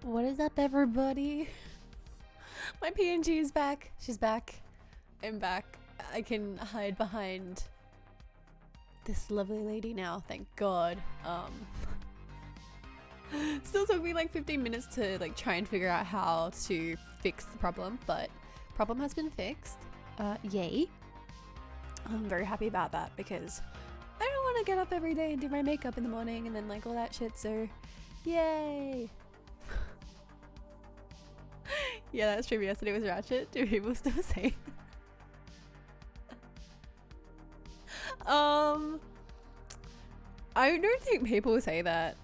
What is up, everybody? My PNG is back. She's back. I'm back. I can hide behind this lovely lady now, thank God. Still took me like 15 minutes to like try and figure out how to fix the problem, but problem has been fixed. Yay. I'm very happy about that because I don't want to get up every day and do my makeup in the morning and then like all that shit, so yay. Yeah, that stream yesterday was ratchet. Do people still say I don't think people say that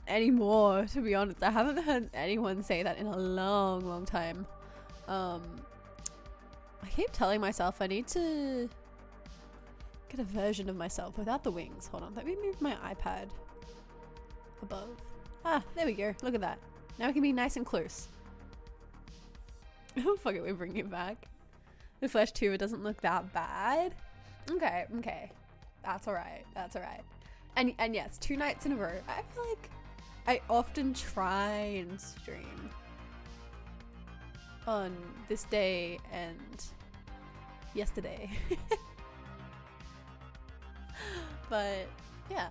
anymore, to be honest. I haven't heard anyone say that in a long time. I keep telling myself I need to get a version of myself without the wings. Hold on, let me move my iPad above. Ah, there we go. Look at that. Now we can be nice and close. Oh, fuck it, we're bringing it back. The Flash Tuber doesn't look that bad. Okay, okay. That's alright, that's alright. And yes, 2 nights in a row. I feel like I often try and stream on this day and yesterday. But yeah,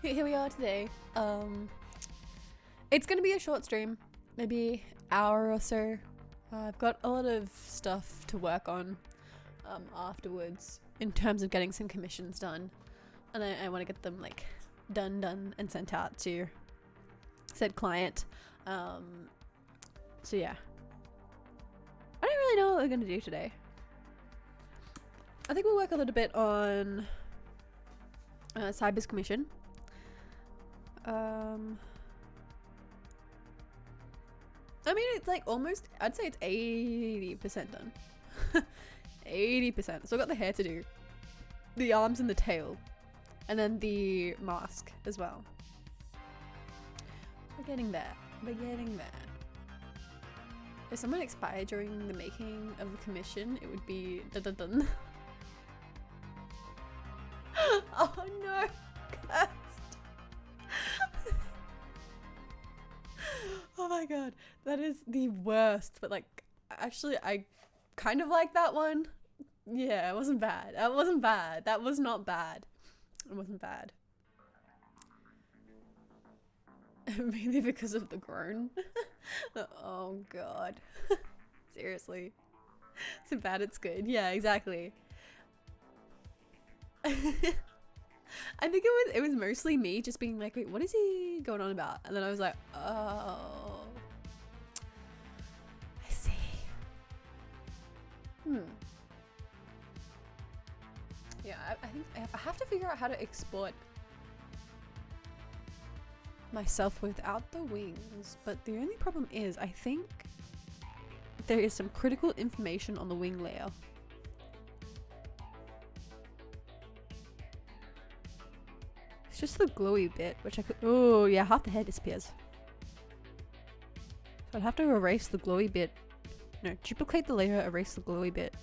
here we are today. It's gonna be a short stream, maybe hour or so. I've got a lot of stuff to work on afterwards in terms of getting some commissions done, and I want to get them like done and sent out to said client. So yeah, I don't really know what we're gonna do today. I think we'll work a little bit on Cyber's commission. I mean, it's like almost, I'd say it's 80% done. 80%. So I've got the hair to do, the arms and the tail, and then the mask as well. We're getting there. We're getting there. If someone expired during the making of the commission, it would be dun. Oh no! Oh my god, that is the worst, but like, actually I kind of like that one. Yeah, it wasn't bad. That wasn't bad. That was not bad. It wasn't bad. Mainly because of the groan. Oh god. Seriously. So bad it's good. Yeah, exactly. I think it was mostly me just being like, wait, what is he going on about? And then I was like, oh, I see. Yeah, I think I have to figure out how to export myself without the wings, but the only problem is I think there is some critical information on the wing layer. It's just the glowy bit, which I could. Oh, yeah, half the hair disappears. So I'd have to erase the glowy bit. No, duplicate the layer, erase the glowy bit.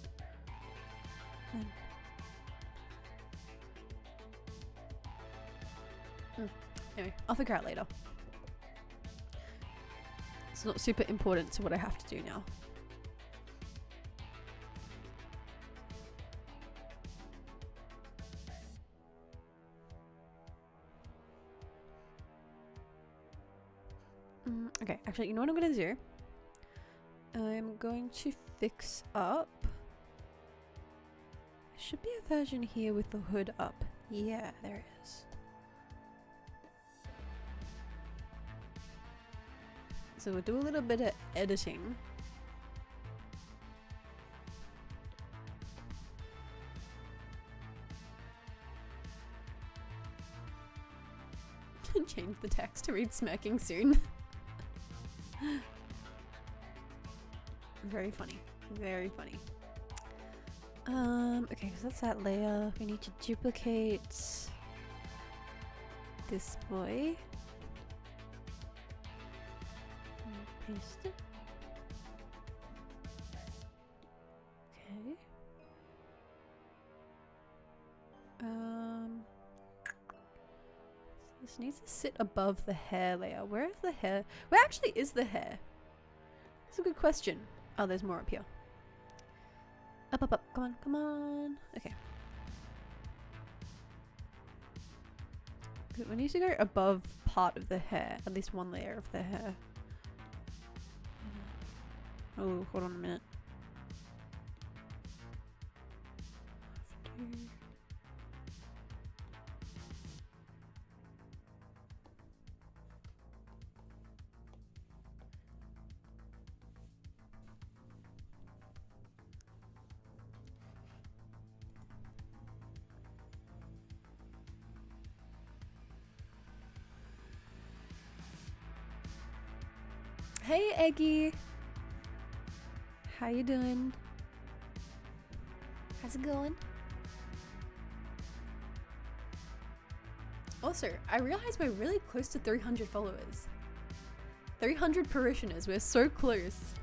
Anyway, I'll figure out later. It's not super important to what I have to do now. Okay, actually, you know what I'm gonna do? I'm going to fix up. There should be a version here with the hood up. Yeah, there is. So we'll do a little bit of editing. Change the text to read smirking soon. Very funny. Very funny. Okay, so that's that layer. We need to duplicate this boy. And paste it. Okay. This needs to sit above the hair layer. Where is the hair? Where actually is the hair? That's a good question. Oh, there's more up here. Up, up, up. Come on, come on. Okay. We need to go above part of the hair. At least one layer of the hair. Oh, hold on a minute. Hey Eggy! How you doing? How's it going? Also, I realized we're really close to 300 followers. 300 parishioners, we're so close.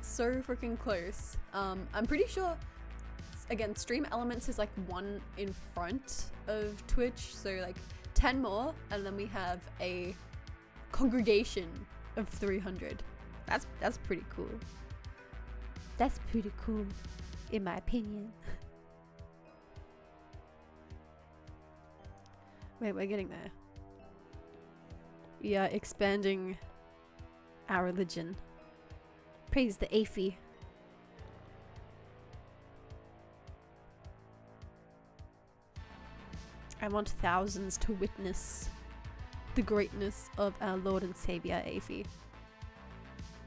So freaking close. I'm pretty sure, again, Stream Elements is like one in front of Twitch, so like 10 more, and then we have a congregation of 300. That's pretty cool. That's pretty cool, in my opinion. Wait, we're getting there. We are expanding our religion. Praise the Afi. I want thousands to witness the greatness of our Lord and Savior Afi.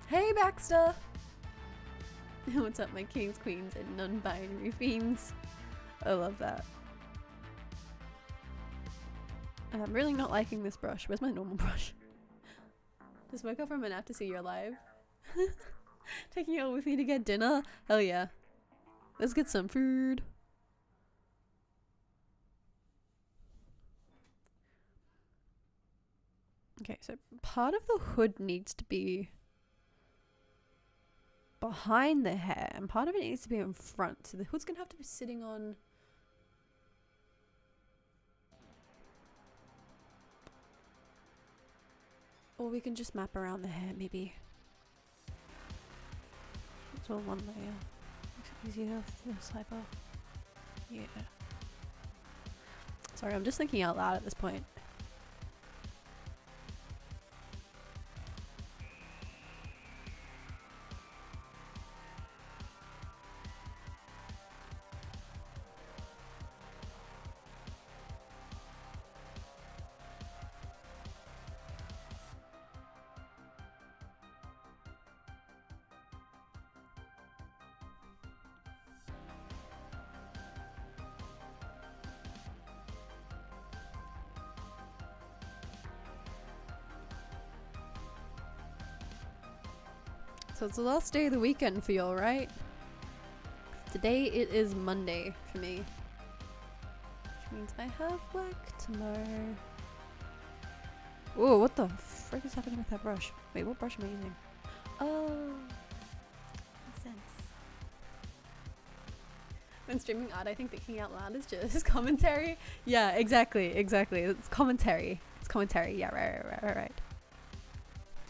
Hey Baxter! What's up my kings, queens, and non-binary fiends? I love that. And I'm really not liking this brush. Where's my normal brush? Just woke up from a nap to see you're alive. Taking you all with me to get dinner? Hell yeah. Let's get some food. Okay, so part of the hood needs to be behind the hair and part of it needs to be in front. So the hood's gonna have to be sitting on... Or we can just map around the hair maybe. It's all one layer. Makes it easier for the sniper. Yeah. Sorry, I'm just thinking out loud at this point. So it's the last day of the weekend for y'all, right? Today it is Monday for me. Which means I have work tomorrow. Whoa, what the frick is happening with that brush? Wait, what brush am I using? Oh, makes sense. When streaming art, I think thinking out loud is just commentary. Yeah, exactly. It's commentary. It's commentary. Yeah, right.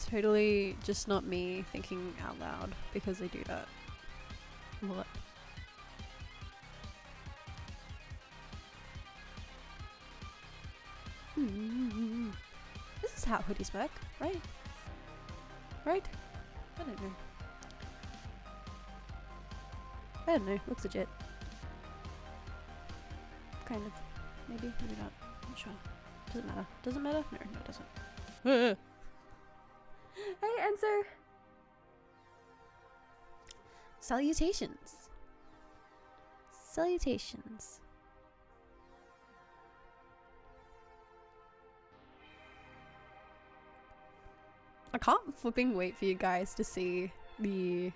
Totally just not me thinking out loud because I do that. What? This is how hoodies work, right? Right? I don't know. Looks legit. Kind of. Maybe not. Not sure. Doesn't matter. Doesn't matter? No, it doesn't. Hey, answer. Salutations. Salutations. I can't flipping wait for you guys to see the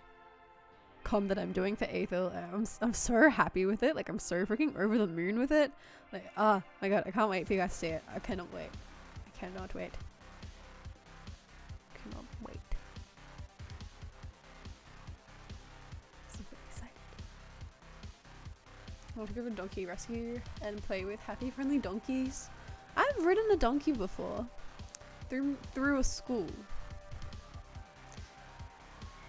comm that I'm doing for Aethel. I'm so happy with it. Like, I'm so freaking over the moon with it. Like, oh my god, I can't wait for you guys to see it. I cannot wait. I cannot wait. Cannot wait. So very excited. I want to go to Donkey Rescue and play with happy friendly donkeys. I've ridden a donkey before. Through a school.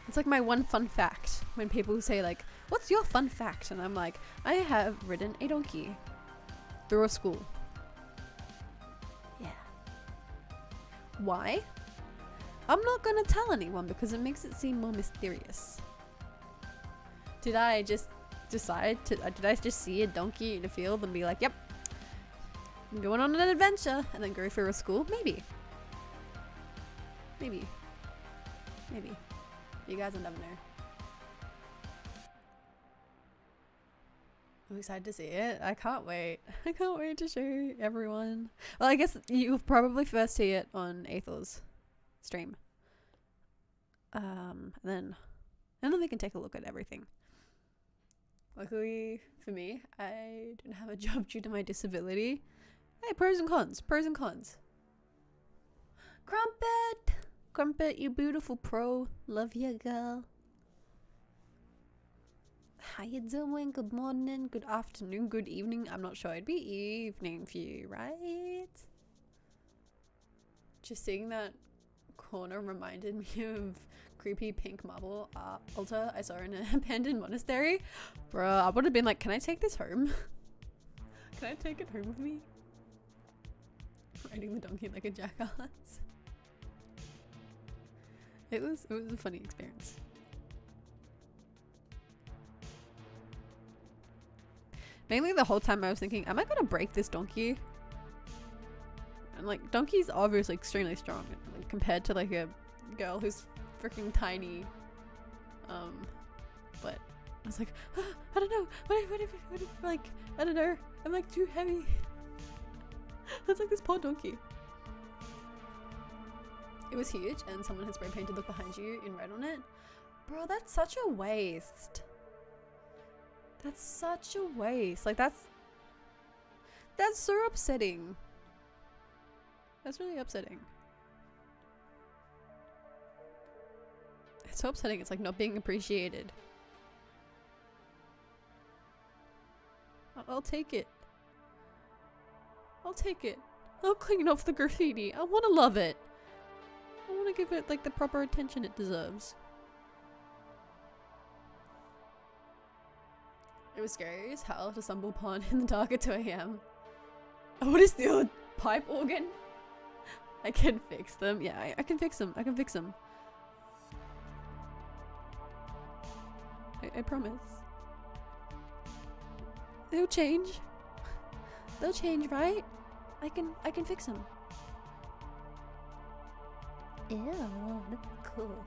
It's like my one fun fact when people say like, what's your fun fact? And I'm like, I have ridden a donkey through a school. Yeah. Why? I'm not gonna tell anyone because it makes it seem more mysterious. Did I just decide to, did I just see a donkey in a field and be like, yep, I'm going on an adventure, and then go through a school? Maybe. Maybe. Maybe. You guys will never know. I'm excited to see it. I can't wait. I can't wait to show everyone. Well, I guess you'll probably first see it on Athel's stream. And then we can take a look at everything. Luckily for me, I don't have a job due to my disability. Hey, pros and cons. Pros and cons. Crumpet! Crumpet, you beautiful pro. Love you, girl. How you doing? Good morning, good afternoon, good evening. I'm not sure. It'd be evening for you, right? Just seeing that corner reminded me of creepy pink marble altar I saw in an abandoned monastery. Bruh, I would have been like, can I take this home? Can I take it home with me? Riding the donkey like a jackass. It was a funny experience. Mainly the whole time I was thinking, am I gonna break this donkey? And like, donkey's obviously extremely strong, like, compared to like a girl who's freaking tiny. But I was like, ah, I don't know. What if like, I don't know. I'm like too heavy. That's like this poor donkey. It was huge, and someone had spray painted "Look behind you" in red on it. Bro, that's such a waste. That's such a waste. Like that's so upsetting. That's really upsetting. It's so upsetting. It's like not being appreciated. I'll take it. I'll take it. I'll clean off the graffiti. I want to love it. I want to give it like the proper attention it deserves. It was scary as hell to stumble upon in the dark at 2 AM. I want to steal a pipe organ. I can fix them. Yeah, I can fix them. I can fix them. I promise. They'll change. They'll change, right? I can fix them. Ew, that's cool.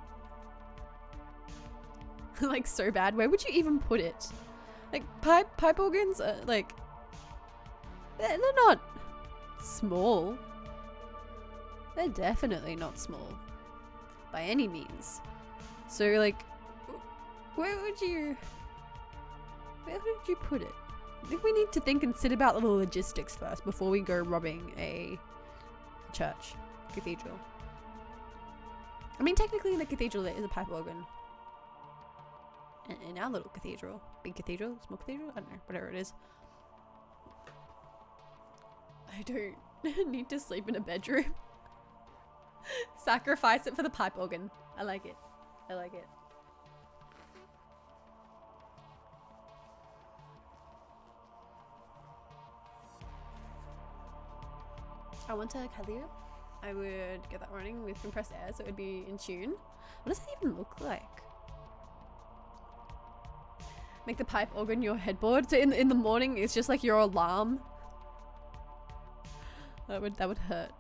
Like so bad. Where would you even put it? Like pipe organs are like they're not small. They're definitely not small by any means. So like where would you put it? I think we need to think and sit about the logistics first before we go robbing a church, cathedral. I mean, technically in the cathedral there is a pipe organ. In our little cathedral. Big cathedral? Small cathedral? I don't know. Whatever it is. I don't need to sleep in a bedroom. Sacrifice it for the pipe organ. I like it. I like it. I want to Kalia. I would get that running with compressed air so it would be in tune. What does that even look like? Make the pipe organ your headboard. So in the morning it's just like your alarm. That would hurt.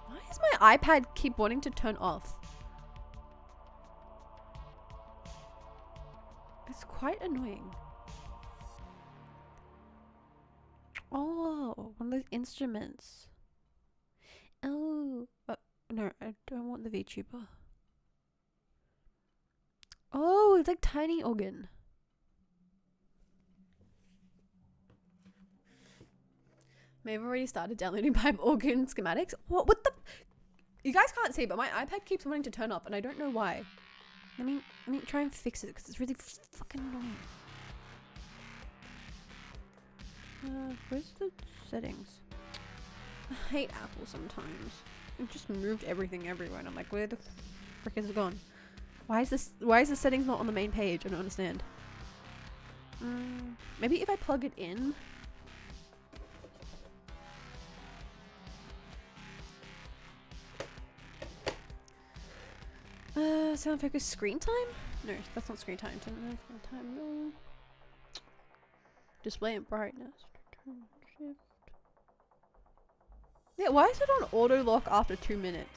Why does my iPad keep wanting to turn off? It's quite annoying. Oh, one of those instruments. Oh, no, I don't want the VTuber. Oh, it's like tiny organ. May have already started downloading pipe organ schematics. What the? You guys can't see, but my iPad keeps wanting to turn off, and I don't know why. Let me try and fix it because it's really fucking annoying. Where's the settings? I hate Apple sometimes. It just moved everything everywhere and I'm like, where the frick is it gone? Why is the settings not on the main page? I don't understand. Maybe if I plug it in. Sound focus screen time? No, that's not screen time. Screen time, no. Display and brightness. Turn shift. Yeah, why is it on auto lock after 2 minutes?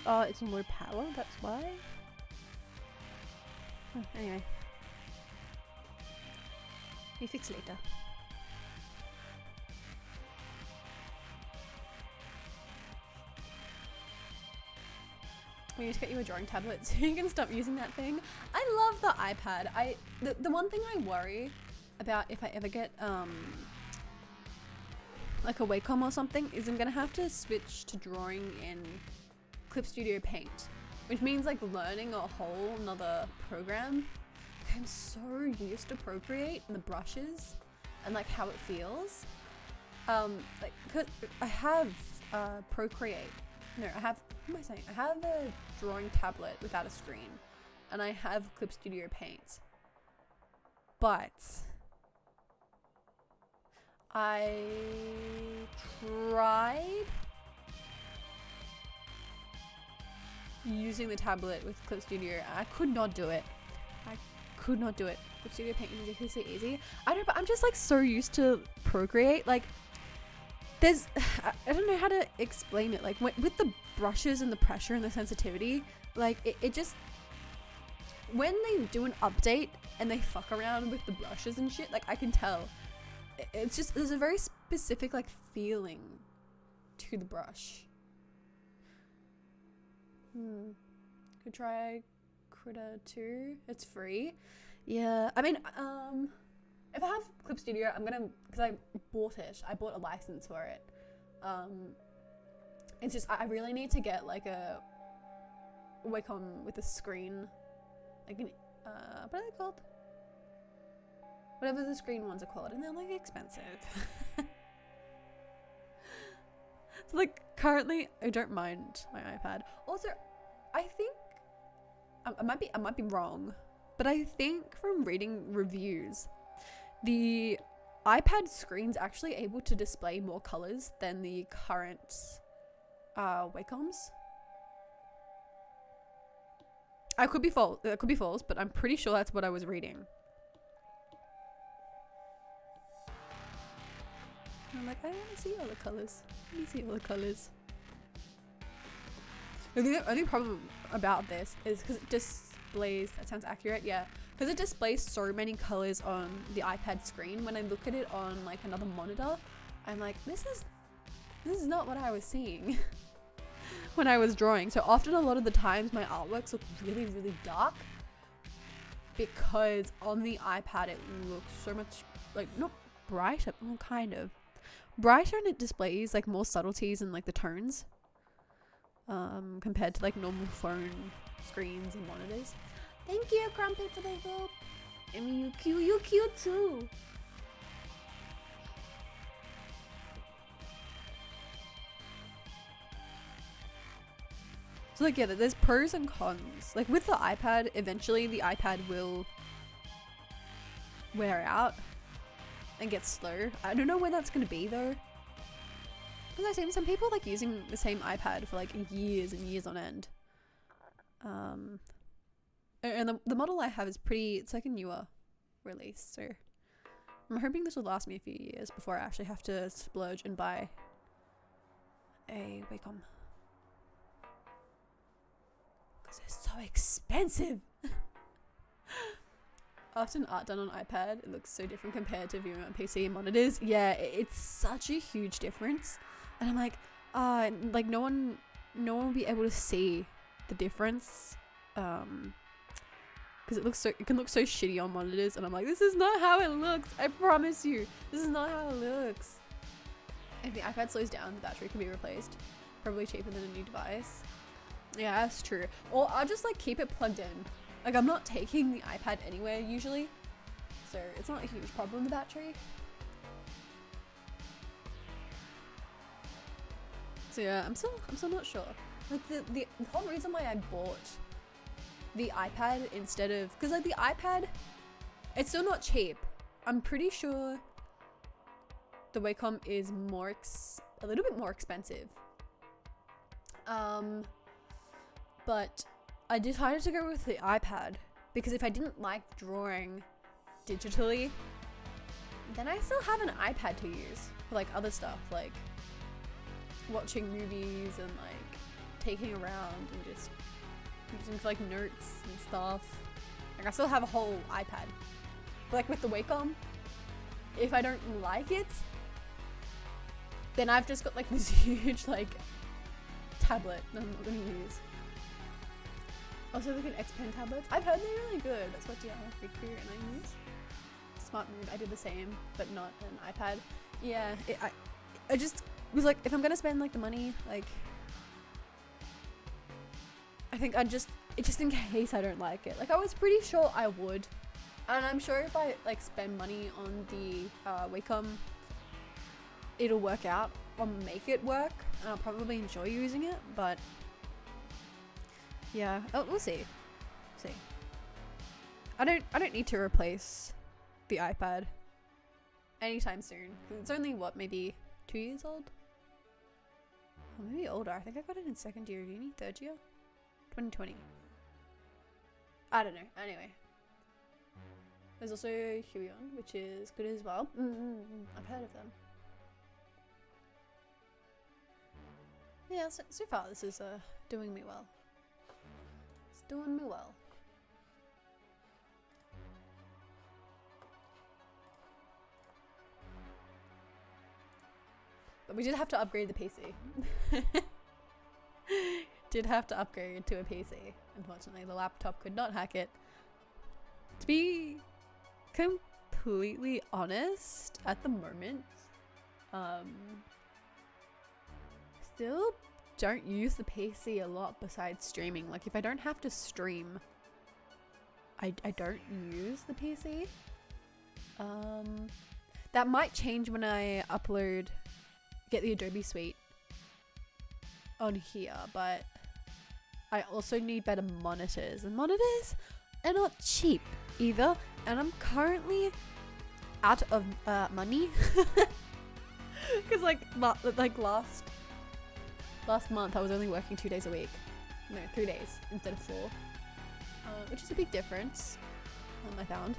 Oh, it's on low power, that's why. Oh, anyway. We fix later. We need to get you a drawing tablet so you can stop using that thing. I love the iPad. The one thing I worry about if I ever get like a Wacom or something is I'm gonna have to switch to drawing in Clip Studio Paint, which means like learning a whole nother program. I'm so used to Procreate and the brushes and like how it feels. Like, cause I have Procreate. No, I have, what am I saying? I have a drawing tablet without a screen and I have Clip Studio Paint. But I tried using the tablet with Clip Studio. I could not do it. Could not do it. Clip Studio Paint is ridiculously easy. I don't know, but I'm just like so used to Procreate. Like, there's, I don't know how to explain it. Like, with the brushes and the pressure and the sensitivity, like, it just, when they do an update and they fuck around with the brushes and shit, like, I can tell. It's just, there's a very specific, like, feeling to the brush. Could try Critter 2. It's free. Yeah, I mean, if I have Clip Studio, I'm gonna, because I bought it. I bought a license for it. It's just, I really need to get like a Wacom with a screen, like an, what are they called? Whatever the screen ones are called, and they're like expensive. So like currently, I don't mind my iPad. Also, I think I might be wrong, but I think from reading reviews, the iPad screen's actually able to display more colors than the current Wacoms. I could be false. That could be false, but I'm pretty sure that's what I was reading. And I'm like, I want to see all the colors. Let me see all the colors. The only problem about this is because it displays, that sounds accurate, yeah. Because it displays so many colors on the iPad screen, when I look at it on like another monitor, I'm like, this is not what I was seeing when I was drawing. So often a lot of the times my artworks look really, really dark because on the iPad it looks so much, like, not brighter, well, kind of. Brighter, and it displays like more subtleties and like the tones. Compared to like normal phone screens and monitors. Thank you, Crumpet, for the help. I mean, you cute too. So like, yeah, there's pros and cons. Like with the iPad, eventually the iPad will wear out and get slow. I don't know when that's gonna be though. Because I've seen some people like using the same iPad for like years and years on end. And the model I have is pretty, it's like a newer release, so I'm hoping this will last me a few years before I actually have to splurge and buy a Wacom. Because they're so expensive! Often art done on iPad, it looks so different compared to viewing on PC and monitors. Yeah, it's such a huge difference. And I'm like, like no one will be able to see the difference. Because because it can look so shitty on monitors, and I'm like, this is not how it looks. I promise you, this is not how it looks. If the iPad slows down, the battery can be replaced. Probably cheaper than a new device. Yeah, that's true. Or I'll just like keep it plugged in. Like I'm not taking the iPad anywhere usually, so it's not a huge problem, the battery. So yeah, I'm still not sure. Like the whole reason why I bought the iPad instead of, because like the iPad, it's still not cheap. I'm pretty sure the Wacom is a little bit more expensive. But I decided to go with the iPad because if I didn't like drawing digitally, then I still have an iPad to use for like other stuff, like watching movies and like taking around and just using for like notes and stuff. Like I still have a whole iPad. But like with the Wacom, if I don't like it, then I've just got like this huge like tablet that I'm not gonna use. Also look at X Pen tablets. I've heard they're really good. That's what Riku and I use. Smart move. I did the same, but not an iPad. Yeah, I just was like, if I'm gonna spend like the money, like I think just in case I don't like it. Like I was pretty sure I would, and I'm sure if I like spend money on the Wacom, it'll work out or make it work, and I'll probably enjoy using it. But yeah, we'll see. I don't need to replace the iPad anytime soon. 'Cause it's only what, maybe 2 years old? Or maybe older. I think I got it in second year of uni, third year, 2020. I don't know. Anyway, there's also Huion, which is good as well. I've heard of them. Yeah, so far this is doing me well. It's doing me well. But we did have to upgrade the PC. Did have to upgrade to a PC. Unfortunately, the laptop could not hack it. To be completely honest, at the moment, still don't use the PC a lot besides streaming. Like if I don't have to stream, I don't use the PC. That might change when I get the Adobe Suite on here, but I also need better monitors, and monitors are not cheap either, and I'm currently out of money because like last month I was only working 2 days a week. No, 3 days instead of 4, which is a big difference. I found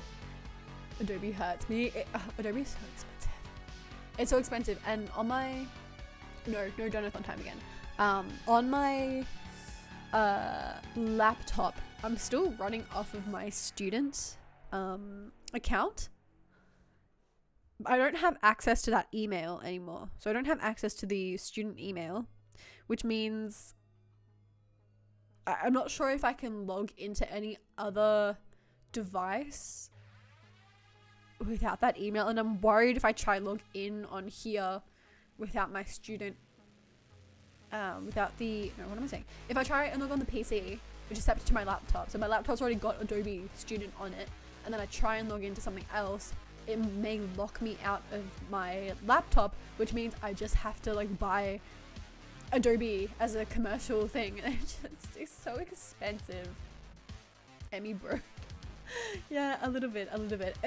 Adobe hurts me. Adobe is so expensive. It's so expensive, and on my no Jonathan time again. On my laptop, I'm still running off of my student account. I don't have access to that email anymore, so I don't have access to the student email, which means I'm not sure if I can log into any other device without that email, and I'm worried if I try log in on here without my student if I try and log on the PC, which is separate to my laptop, so my laptop's already got Adobe Student on it, and then I try and log into something else, it may lock me out of my laptop, which means I just have to like buy Adobe as a commercial thing, and it's so expensive. Emmy broke. Yeah, a little bit.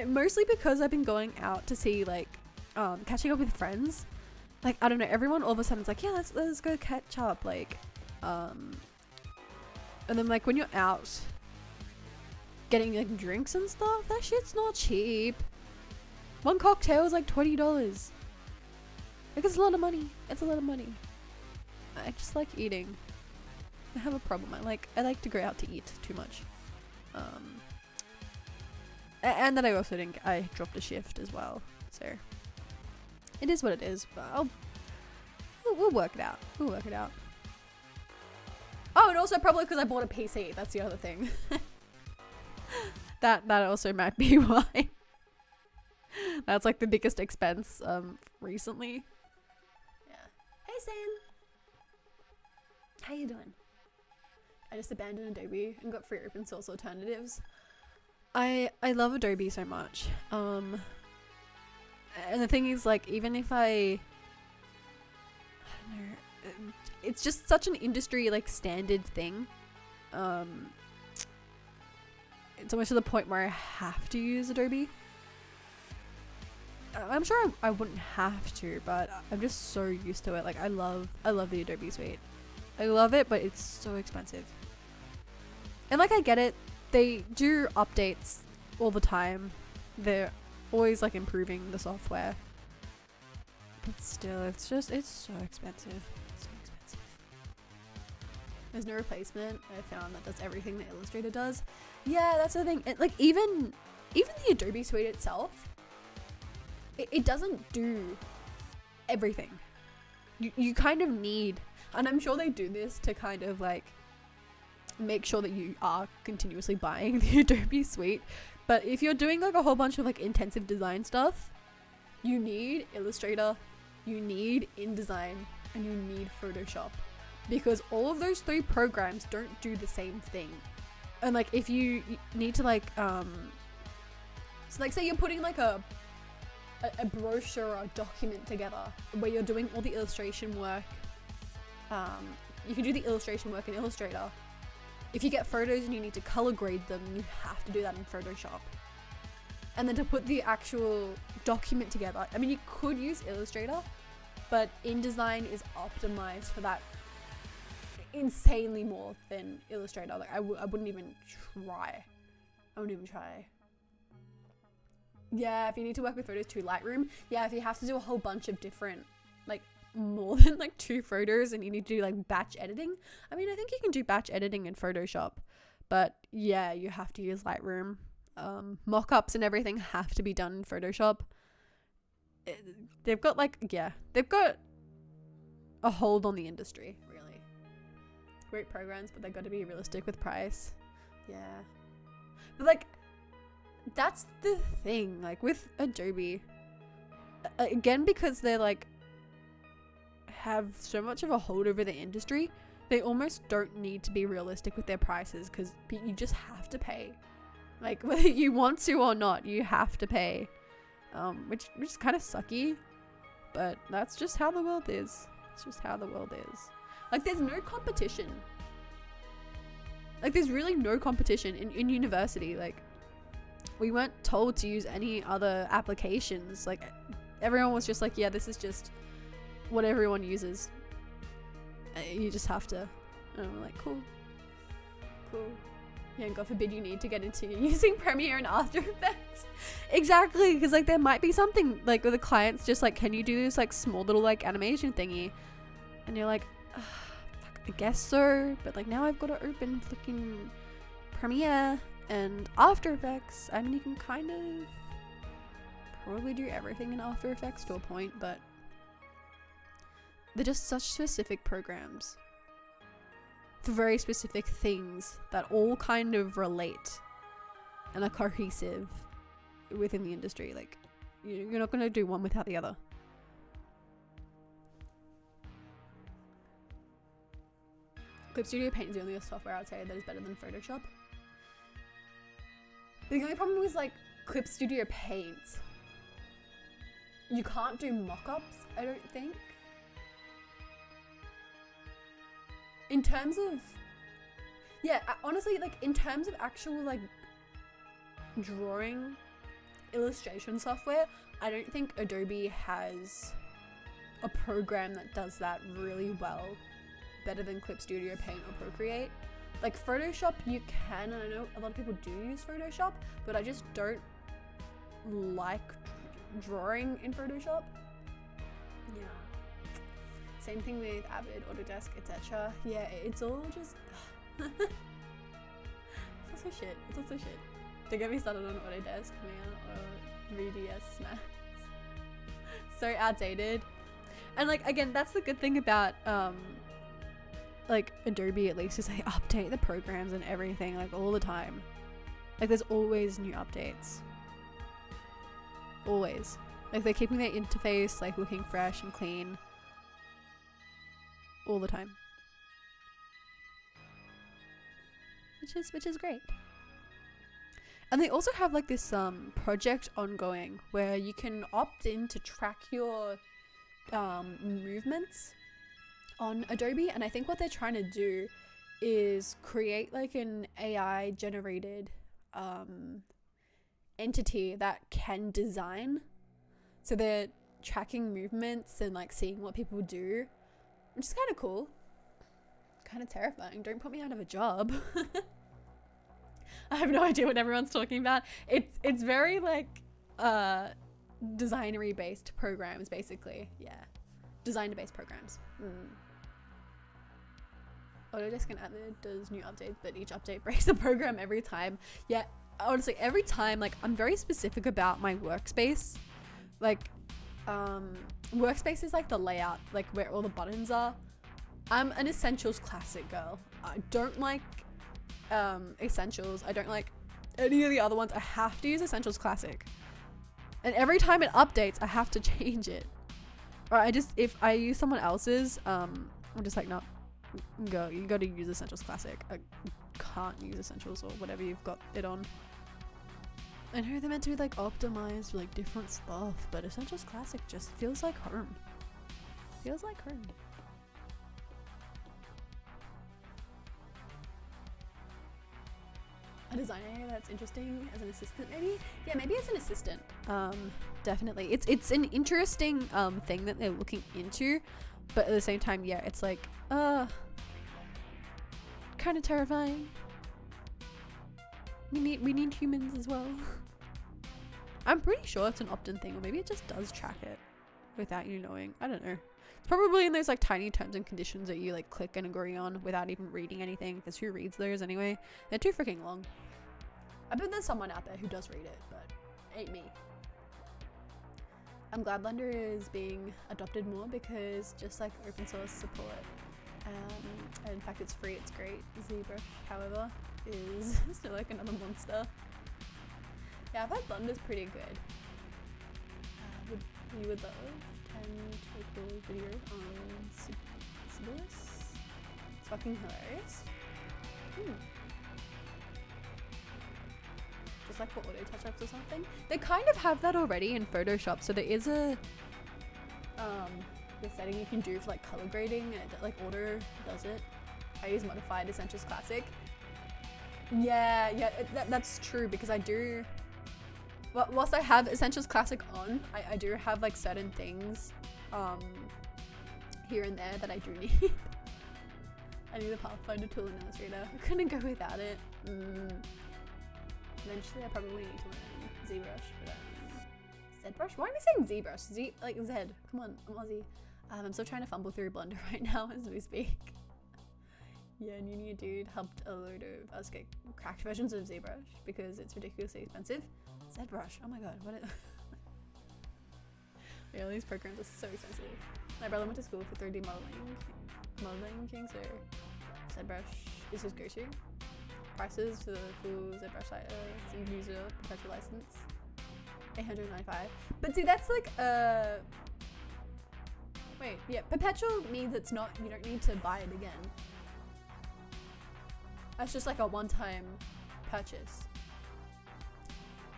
Mostly because I've been going out to see like catching up with friends. Like I don't know, everyone all of a sudden is like, yeah, let's go catch up, like and then like when you're out getting like drinks and stuff, that shit's not cheap. One cocktail is like $20. Like it's a lot of money. I just like eating. I have a problem. I like to go out to eat too much. And then I dropped a shift as well, so it is what it is, but we'll work it out. Oh, and also probably because I bought a PC. That's the other thing. That also might be why. That's like the biggest expense recently. Yeah. Hey Sam. How you doing? I just abandoned Adobe and got free open source alternatives. I love Adobe so much. And the thing is, like, even if I don't know, it's just such an industry like standard thing. It's almost to the point where I have to use Adobe. I'm sure I wouldn't have to, but I'm just so used to it. Like, I love the Adobe suite. I love it, but it's so expensive. And like, I get it. They do updates all the time. They're always like improving the software. But still, it's so expensive. So expensive. There's no replacement, I found, that does everything that Illustrator does. Yeah, that's the thing. Like, even the Adobe suite itself, it doesn't do everything. You kind of need, and I'm sure they do this to kind of like make sure that you are continuously buying the Adobe suite. But if you're doing like a whole bunch of like intensive design stuff, you need Illustrator, you need InDesign, and you need Photoshop, because all of those three programs don't do the same thing. And like, if you need to like so like, say you're putting like a brochure or a document together where you're doing all the illustration work, you can do the illustration work in Illustrator. If you get photos and you need to color grade them, you have to do that in Photoshop. And then to put the actual document together, I mean, you could use Illustrator, but InDesign is optimized for that insanely more than Illustrator. Like, I wouldn't even try. I wouldn't even try. Yeah, if you need to work with photos to Lightroom, yeah, if you have to do a whole bunch of different, like, more than like 2 photos, and you need to do like batch editing. I mean, I think you can do batch editing in Photoshop, but yeah, you have to use Lightroom. Mock-ups and everything have to be done in Photoshop. They've got a hold on the industry, really. Great programs, but they got to be realistic with price. Yeah. But like, that's the thing, like with Adobe, again, because they're like have so much of a hold over the industry, they almost don't need to be realistic with their prices, because you just have to pay. Like, whether you want to or not, you have to pay. Which is kind of sucky, but that's just how the world is. It's just how the world is. Like, there's no competition. Like, there's really no competition in university. Like, we weren't told to use any other applications. Like, everyone was just like, yeah, this is just what everyone uses. You just have to. And I'm like, cool. Yeah, and God forbid you need to get into using Premiere and After Effects. Exactly, because like there might be something like with the clients just like, can you do this like small little like animation thingy? And you're like, fuck, I guess so. But like, now I've got to open freaking Premiere and After Effects. I mean, you can kind of probably do everything in After Effects to a point, but they're just such specific programs for very specific things that all kind of relate and are cohesive within the industry. Like, you're not going to do one without the other. Clip Studio Paint is the only software I would say that is better than Photoshop. The only problem is like Clip Studio Paint, you can't do mock-ups, I don't think. In terms of, yeah, honestly, like in terms of actual like drawing illustration software, I don't think Adobe has a program that does that really well, better than Clip Studio Paint or Procreate. Like Photoshop you can, and I know a lot of people do use Photoshop, but I just don't like drawing in Photoshop. Yeah. Same thing with Avid, Autodesk, etc. Yeah, it's all just it's also shit. It's also shit. Don't get me started on Autodesk, man, or 3ds Max. So outdated. And like, again, that's the good thing about like Adobe, at least, is they update the programs and everything like all the time. Like there's always new updates. Always. Like they're keeping their interface like looking fresh and clean all the time. Which is great. And they also have like this project ongoing where you can opt in to track your movements on Adobe, and I think what they're trying to do is create like an AI generated entity that can design. So they're tracking movements and like seeing what people do, which is kind of cool. Kind of terrifying. Don't put me out of a job. I have no idea what everyone's talking about. It's very like designery based programs basically. Yeah, designer based programs. Autodesk and Avid does new updates, but each update breaks the program every time. Yeah, honestly, every time. Like I'm very specific about my workspace. Like workspace is like the layout, like where all the buttons are. I'm an Essentials Classic girl. I don't like Essentials. I don't like any of the other ones. I have to use Essentials Classic, and every time it updates I have to change it, or if I use someone else's I'm just like, no, you gotta use Essentials Classic. I can't use Essentials or whatever you've got it on. I know they're meant to be like optimized for like different stuff, but Essentials Classic just feels like home. Feels like home. A designer that's interesting as an assistant, maybe? Yeah, maybe as an assistant. Definitely. It's an interesting thing that they're looking into, but at the same time, yeah, it's like kind of terrifying. We need humans as well. I'm pretty sure it's an opt-in thing, or maybe it just does track it without you knowing. I don't know. It's probably in those like tiny terms and conditions that you like click and agree on without even reading anything, because who reads those anyway? They're too freaking long. I bet there's someone out there who does read it, but ain't me. I'm glad Blender is being adopted more, because just like open source support, and in fact it's free, it's great. ZBrush, however, is still like another monster. Yeah, I've heard Blender's pretty good. You would love 10 total videos on Sibelius. It's fucking hilarious. Just like for auto touch-ups or something. They kind of have that already in Photoshop, so there is a the setting you can do for like color grading, and it, like auto does it. I use modified Essentials Classic. Yeah, that's true, because I do. Well, whilst I have Essentials Classic on, I do have like certain things here and there that I do need. I need a Pathfinder tool and Illustrator. I couldn't go without it. Eventually I probably need to learn ZBrush, but ZBrush? Why am I saying ZBrush? Like Z. Come on, I'm Aussie. I'm still trying to fumble through Blender right now as we speak. Yeah, and Uni Dude helped a load of us get cracked versions of ZBrush because it's ridiculously expensive. ZBrush, oh my god, what yeah, these programs are so expensive. My brother went to school for 3D modeling king, so ZBrush is his go-to. Prices for the full ZBrush user perpetual license, $895. But see, that's like wait, yeah, perpetual means it's not, you don't need to buy it again. That's just like a one-time purchase,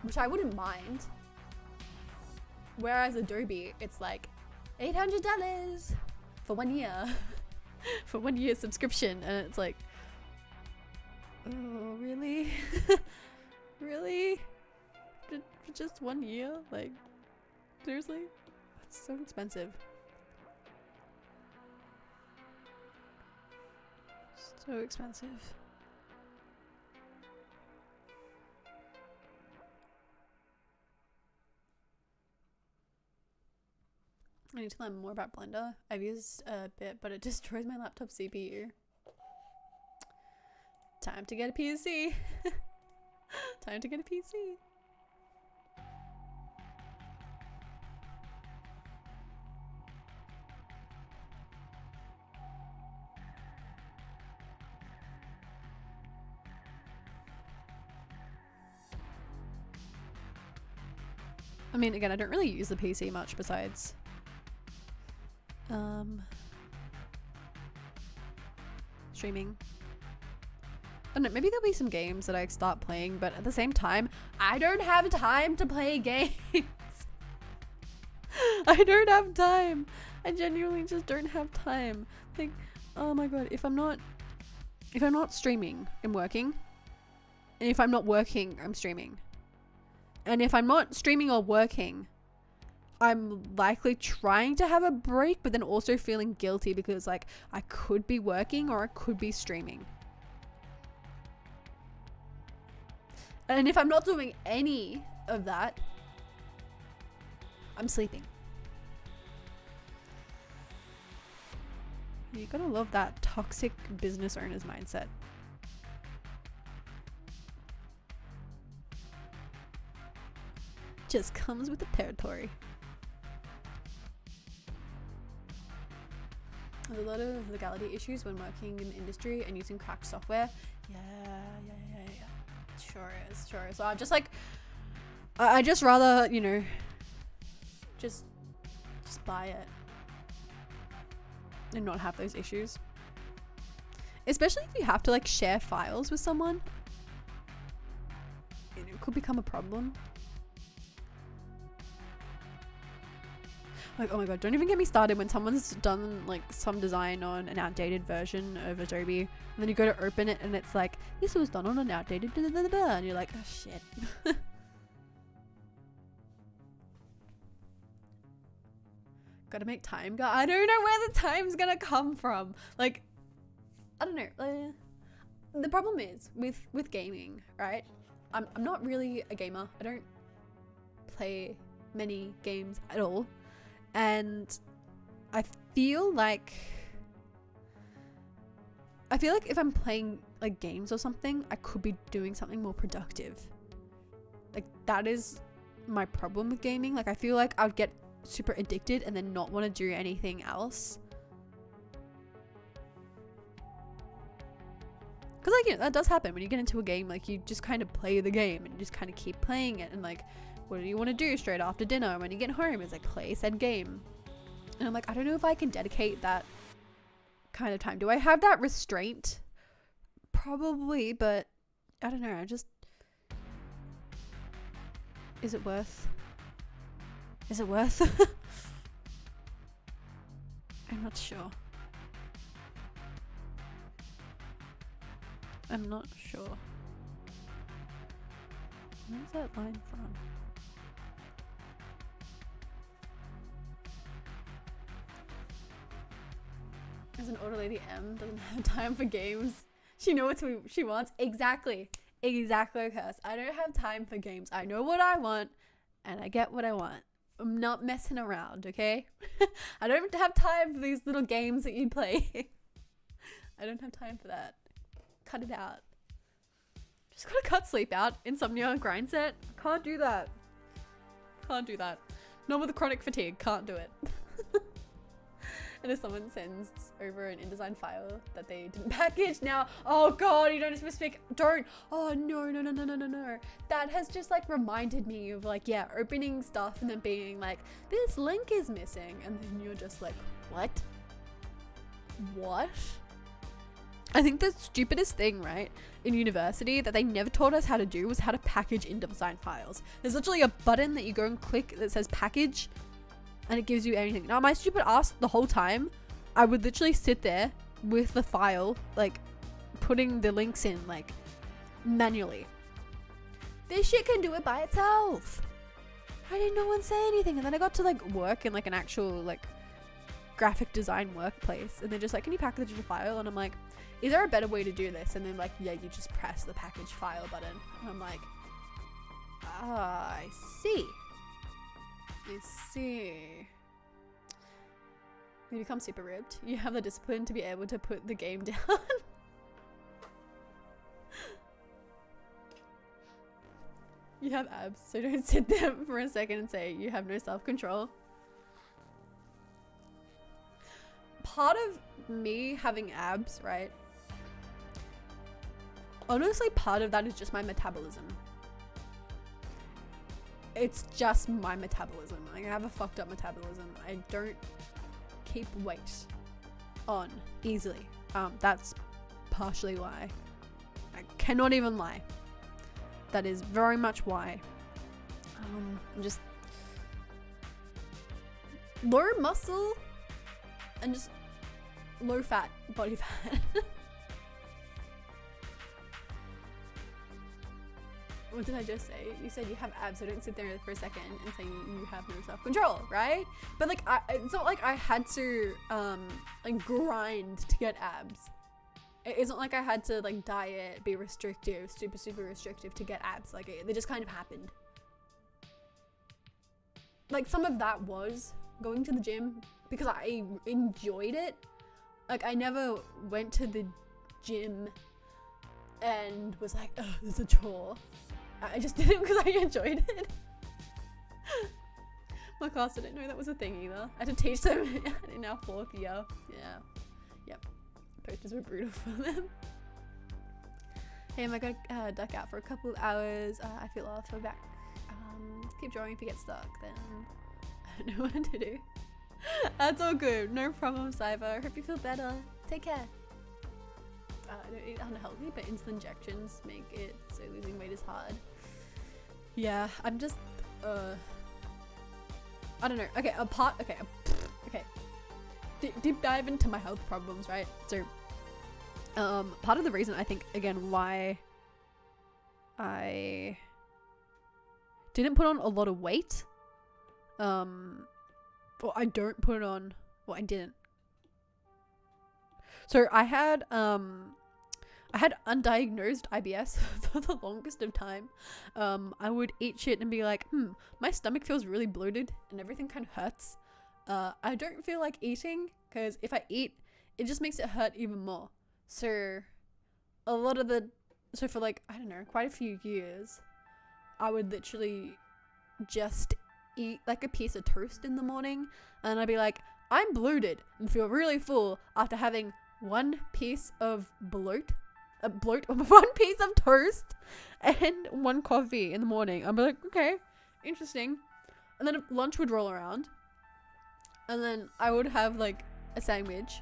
which I wouldn't mind. Whereas Adobe, it's like $800 for 1 year, for 1 year subscription, and it's like, oh really, really, for just 1 year? Like seriously, it's so expensive. So expensive. I need to learn more about Blender. I've used a bit, but it destroys my laptop CPU. Time to get a PC. Time to get a PC. I mean, again, I don't really use the PC much besides streaming. I don't know, maybe there'll be some games that I start playing, but at the same time, I don't have time to play games. I don't have time. I genuinely just don't have time. Like, oh my god, if I'm not streaming, I'm working. And if I'm not working, I'm streaming. And if I'm not streaming or working, I'm likely trying to have a break, but then also feeling guilty because like I could be working or I could be streaming. And if I'm not doing any of that, I'm sleeping. You gotta love that toxic business owner's mindset. Just comes with the territory. There's a lot of legality issues when working in the industry and using cracked software. Yeah. Sure is. So I'm just like, I just rather, you know, just buy it and not have those issues. Especially if you have to like share files with someone, it could become a problem. Like, oh my god, don't even get me started when someone's done like some design on an outdated version of Adobe, and then you go to open it and it's like, this was done on an outdated blah, blah, blah, blah, and you're like, oh shit. Gotta make time. I don't know where the time's gonna come from. Like, I don't know. The problem is with gaming, right? I'm not really a gamer. I don't play many games at all. And I feel like if I'm playing like games or something, I could be doing something more productive. Like, that is my problem with gaming. Like, I feel like I'd get super addicted and then not want to do anything else. Because like, you know, that does happen when you get into a game. Like, you just kind of play the game and you just kind of keep playing it, and like, what do you want to do straight after dinner when you get home? Is like play said game. And I'm like, I don't know if I can dedicate that kind of time. Do I have that restraint? Probably, but I don't know. Is it worth? I'm not sure. Where's that line from? As an older lady, M doesn't have time for games. She knows what she wants. Exactly, Curse. I don't have time for games. I know what I want, and I get what I want. I'm not messing around, okay? I don't have time for these little games that you play. I don't have time for that. Cut it out. Just gotta cut sleep out. Insomnia, grind set. Can't do that. Not with chronic fatigue. Can't do it. And if someone sends over an InDesign file that they didn't package, now, oh god, you don't supposed to speak, don't. Oh no. That has just like reminded me of like, yeah, opening stuff and then being like, this link is missing. And then you're just like, what? I think the stupidest thing, right, in university that they never taught us how to do was how to package InDesign files. There's literally a button that you go and click that says package, and it gives you anything. Now, my stupid ass, the whole time, I would literally sit there with the file, like, putting the links in, like, manually. This shit can do it by itself. Why didn't no one say anything? And then I got to, like, work in, like, an actual, like, graphic design workplace. And they're just like, can you package a file? And I'm like, is there a better way to do this? And then, like, yeah, you just press the package file button. And I'm like, I see. You become super ribbed. You have the discipline to be able to put the game down. You have abs, so don't sit there for a second and say you have no self-control. Part of me having abs, right? Honestly, part of that is just my metabolism. it's just my metabolism. Like, I have a fucked up metabolism. I don't keep weight on easily. That's partially why. I cannot even lie. That is very much why. I'm just low muscle and just low fat body fat. What did I just say? You said you have abs, so don't sit there for a second and say you have no self-control, right? But like, it's not like I had to like grind to get abs. It's not like I had to like diet, be restrictive, super restrictive to get abs. Like, they just kind of happened. Like, some of that was going to the gym because I enjoyed it. Like, I never went to the gym and was like, oh, this is a chore. I just did it because I enjoyed it. My class didn't know that was a thing either. I had to teach them in our 4th year. Yeah. Yep. Posters were brutal for them. Hey, am I gonna duck out for a couple of hours? I feel off. We're back. Keep drawing if you get stuck, then I don't know what to do. That's all good. No problem, Cyber. Hope you feel better. Take care. I don't eat unhealthy, but insulin injections make it so losing weight is hard. Yeah, I'm just, I don't know. Okay, okay. Deep dive into my health problems, right? So, part of the reason I think, again, why I didn't put on a lot of weight, or I don't put it on, well, I didn't. So I had undiagnosed IBS for the longest of time. I would eat shit and be like, my stomach feels really bloated and everything kind of hurts. I don't feel like eating because if I eat, it just makes it hurt even more. So for like, I don't know, quite a few years, I would literally just eat like a piece of toast in the morning and I'd be like, I'm bloated and feel really full after having one piece of one piece of toast and one coffee in the morning. I'd be like, okay, interesting. And then lunch would roll around and then I would have like a sandwich,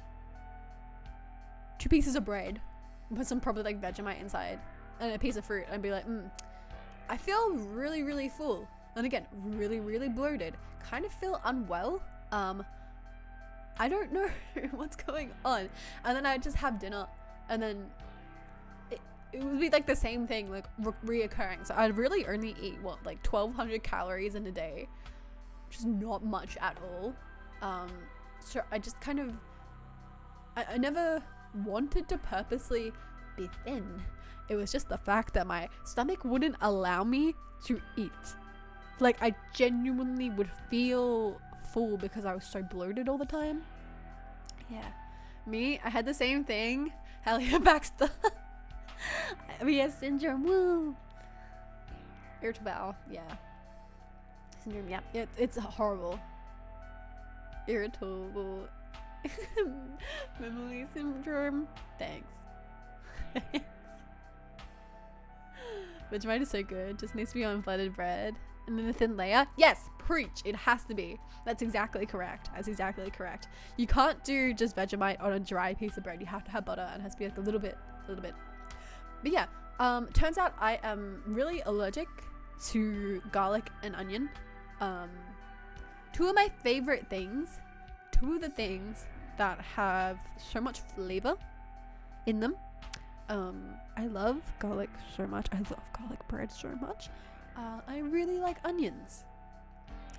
2 pieces of bread with some probably like Vegemite inside and a piece of fruit. I'd be like, I feel really, really full. And again, really, really bloated. Kind of feel unwell. I don't know what's going on. And then I'd just have dinner and then it would be like the same thing, like reoccurring. So I'd really only eat like 1,200 calories in a day, which is not much at all. So I just kind of, I never wanted to purposely be thin. It was just the fact that my stomach wouldn't allow me to eat. Like, I genuinely would feel full because I was so bloated all the time. Yeah. Me, I had the same thing. Hell yeah, Baxter. IBS syndrome, woo. Irritable bowel, yeah. Syndrome, yeah. It's horrible. Irritable. Memory syndrome. Thanks. Vegemite is so good. Just needs to be on flooded bread. And then a thin layer. Yes, preach. It has to be. That's exactly correct. That's exactly correct. You can't do just Vegemite on a dry piece of bread. You have to have butter and it has to be like a little bit. But yeah, turns out I am really allergic to garlic and onion. Two of my favorite things, two of the things that have so much flavor in them. I love garlic so much. I love garlic bread so much. I really like onions.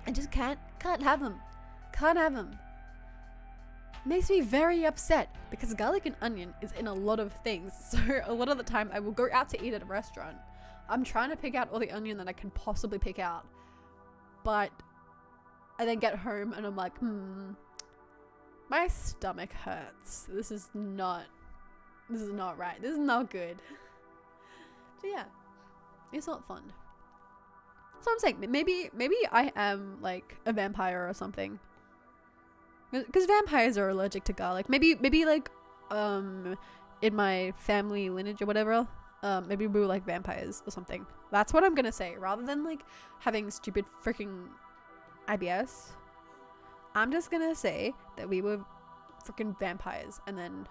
I just can't have them. Can't have them. Makes me very upset because garlic and onion is in a lot of things. So a lot of the time I will go out to eat at a restaurant. I'm trying to pick out all the onion that I can possibly pick out. But I then get home and I'm like, my stomach hurts. This is not right. This is not good. So yeah, it's not fun. So I'm saying maybe I am like a vampire or something. Because vampires are allergic to garlic. Maybe like in my family lineage or whatever, Maybe we were like vampires or something. That's what I'm gonna say. Rather than like having stupid freaking IBS, I'm just gonna say that we were freaking vampires and then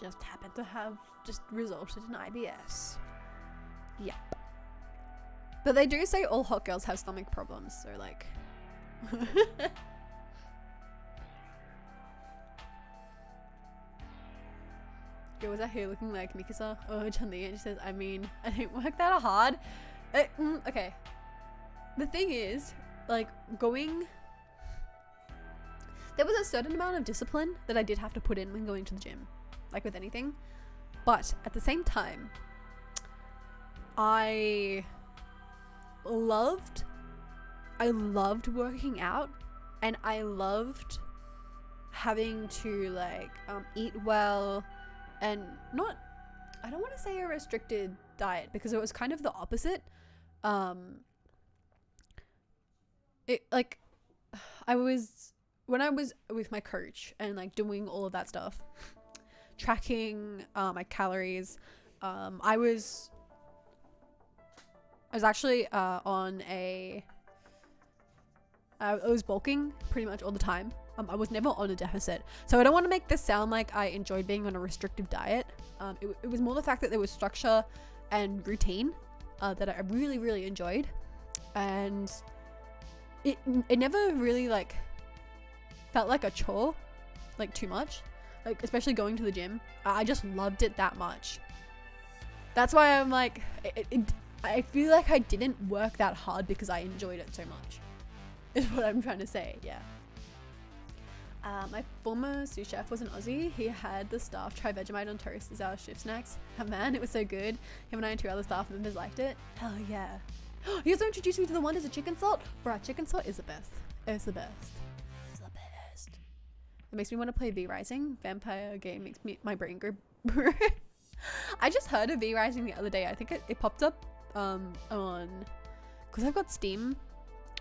just happened to have just resulted in IBS. Yeah. But they do say all hot girls have stomach problems, so like Yo, was that hair looking like Mikasa? Oh, Chun-Li, and she says, I mean, I didn't work that hard. Okay. The thing is, like, there was a certain amount of discipline that I did have to put in when going to the gym, like with anything. But at the same time, I loved working out, and I loved having to like eat well. And I don't want to say a restricted diet because it was kind of the opposite. When I was with my coach and like doing all of that stuff, tracking my calories, I was actually I was bulking pretty much all the time. I was never on a deficit. So I don't want to make this sound like I enjoyed being on a restrictive diet. It was more the fact that there was structure and routine that I really, really enjoyed. And it never really like felt like a chore, like too much. Like especially going to the gym. I just loved it that much. That's why I'm like, I feel like I didn't work that hard because I enjoyed it so much. Is what I'm trying to say, yeah. My former sous chef was an Aussie. He had the staff try Vegemite on toast as our shift snacks. Oh man, it was so good. Him and I and 2 other staff members liked it. Hell yeah. He also introduced me to the wonders of chicken salt. Bruh, chicken salt is the best. It's the best. It's the best. It makes me want to play V-Rising. Vampire game makes my brain go I just heard of V-Rising the other day. I think it popped up on, because I've got Steam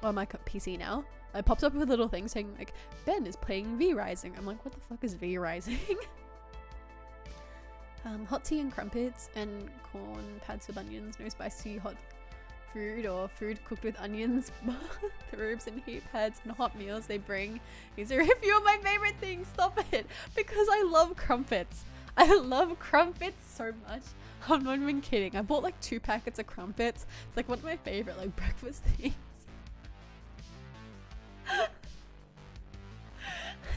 on my PC now. It pops up with a little thing saying like, Ben is playing V-Rising. I'm like, what the fuck is V-Rising? Hot tea and crumpets and corn pads with onions. No spicy hot food or food cooked with onions. The ribs and heat pads and hot meals they bring. These are a few of my favorite things. Stop it. Because I love crumpets. I love crumpets so much. I'm not even kidding. I bought like 2 packets of crumpets. It's like one of my favorite like breakfast things.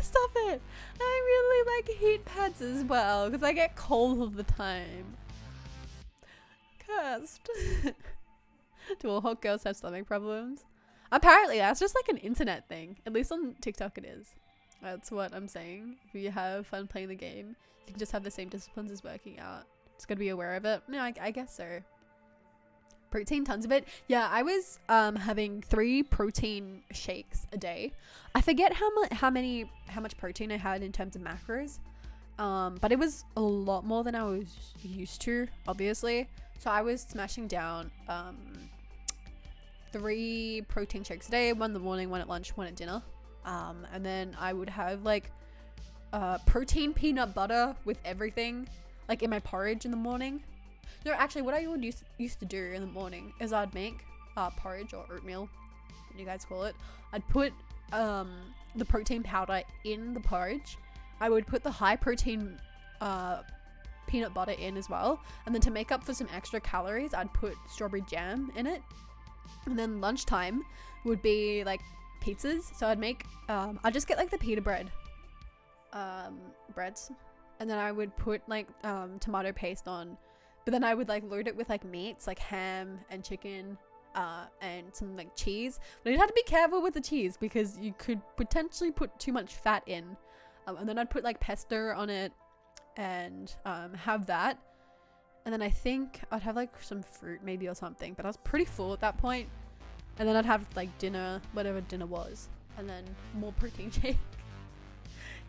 Stop it. I really like heat pads as well because I get cold all the time. Cursed. Do all hot girls have stomach problems? Apparently that's just like an internet thing. At least on TikTok it is. That's what I'm saying. If you have fun playing the game, you can just have the same disciplines as working out. Just gotta be aware of it. No, I guess so. Protein, tons of it. Yeah, I was having 3 protein shakes a day. I forget how much protein I had in terms of macros, but it was a lot more than I was used to, obviously. So I was smashing down 3 protein shakes a day, 1 in the morning, 1 at lunch, 1 at dinner, and then I would have like protein peanut butter with everything, like in my porridge in the morning. No, actually, what I would used to do in the morning is I'd make porridge or oatmeal, what you guys call it. I'd put the protein powder in the porridge. I would put the high protein peanut butter in as well. And then to make up for some extra calories, I'd put strawberry jam in it. And then lunchtime would be like pizzas. So I'd make, I'd just get like the pita bread breads. And then I would put like tomato paste on. But then I would like load it with like meats, like ham and chicken, and some like cheese. But you'd have to be careful with the cheese because you could potentially put too much fat in. And then I'd put like pesto on it and have that. And then I think I'd have like some fruit maybe or something. But I was pretty full at that point. And then I'd have like dinner, whatever dinner was. And then more protein shake.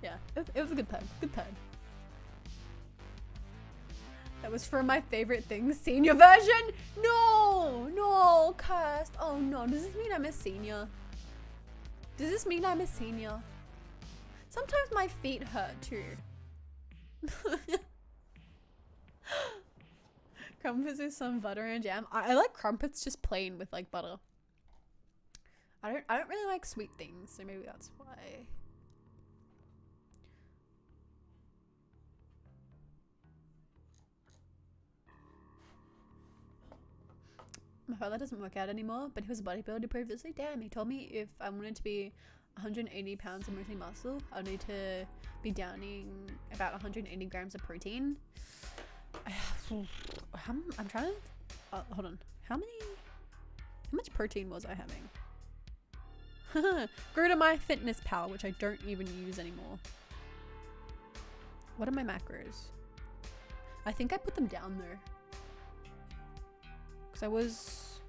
Yeah, it was a good time. Good time. That was for my favorite things. Senior version? No, cursed. Oh no, does this mean I'm a senior? Does this mean I'm a senior? Sometimes my feet hurt too. Crumpets with some butter and jam. I like crumpets just plain with like butter. I don't really like sweet things, so maybe that's why. My father doesn't work out anymore, but he was a bodybuilder previously. Damn, he told me if I wanted to be 180 pounds of mostly muscle, I need to be downing about 180 grams of protein. I'm trying to hold on. How much protein was I having? Go to my fitness pal, which I don't even use anymore. What are my macros? I think I put them down though, because I was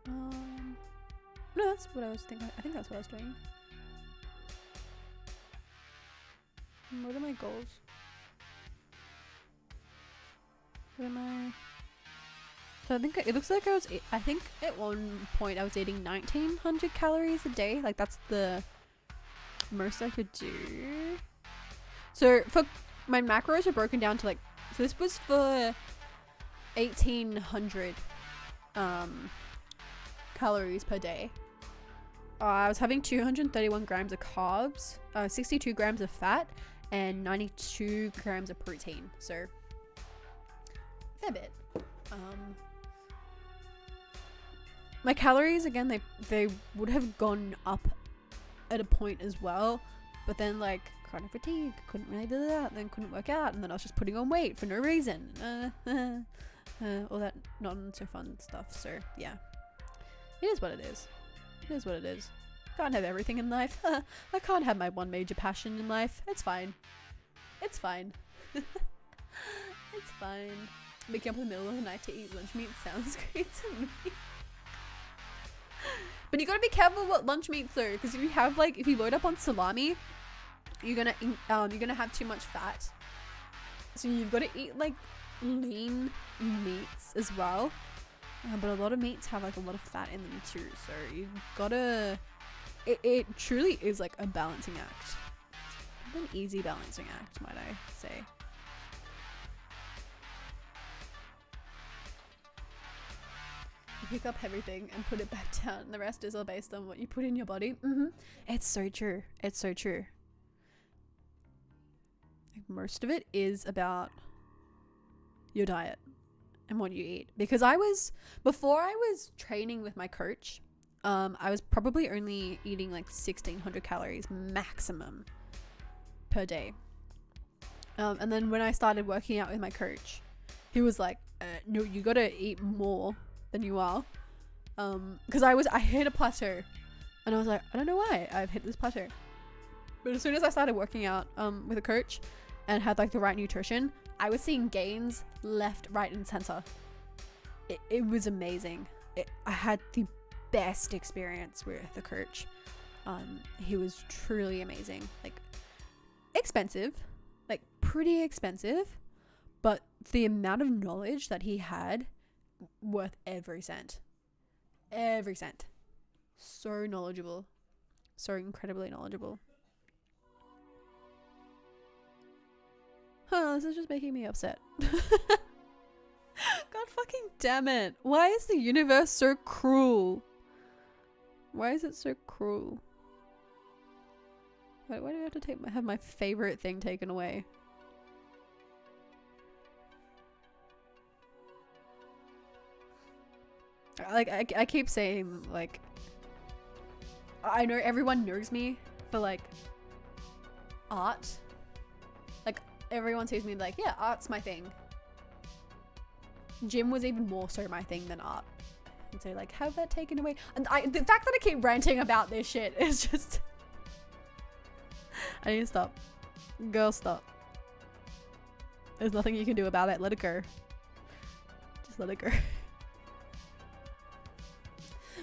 no, that's what I was thinking. I think that's what I was doing. What are my goals? What am I? So I think it looks like I think at one point I was eating 1900 calories a day. Like that's the most I could do. So for my macros are broken down to like, so this was for 1800 calories per day. I was having 231 grams of carbs, 62 grams of fat, and 92 grams of protein. So fair bit. My calories again, they would have gone up at a point as well, but then like chronic fatigue, couldn't really do that, then couldn't work out, and then I was just putting on weight for no reason. All that not so fun stuff. So yeah, it is what it is. It is what it is. Can't have everything in life. I can't have my one major passion in life. It's fine. It's fine. It's fine. Waking up in the middle of the night to eat lunch meat sounds great to me. But you gotta be careful what lunch meat's though, because if you have like, if you load up on salami, you're gonna have too much fat. So you've got to eat like lean meats as well. But a lot of meats have like a lot of fat in them too, so you've gotta, it truly is like a balancing act. An easy balancing act, might I say. You pick up everything and put it back down, and the rest is all based on what you put in your body. It's so true. It's so true. Like, most of it is about your diet and what you eat, because before I was training with my coach, I was probably only eating like 1600 calories maximum per day, and then when I started working out with my coach, he was like, no, you gotta eat more than you are, because I hit a plateau, and I was like, I don't know why I've hit this plateau, but as soon as I started working out with a coach and had like the right nutrition, I was seeing gains left, right, and center. It was amazing. I had the best experience with the coach. He was truly amazing. Like, expensive, like pretty expensive, but the amount of knowledge that he had, worth every cent. Every cent. So knowledgeable. So incredibly knowledgeable. This is just making me upset. God fucking damn it. Why is the universe so cruel? Why is it so cruel? Why do I have to have my favorite thing taken away? Like, I keep saying, like, I know everyone knows me for, like, art. Like, everyone sees me like, yeah, art's my thing. Gym was even more so my thing than art. And so, like, have that taken away. And the fact that I keep ranting about this shit is just... I need to stop. Girl, stop. There's nothing you can do about it. Let it go. Just let it go.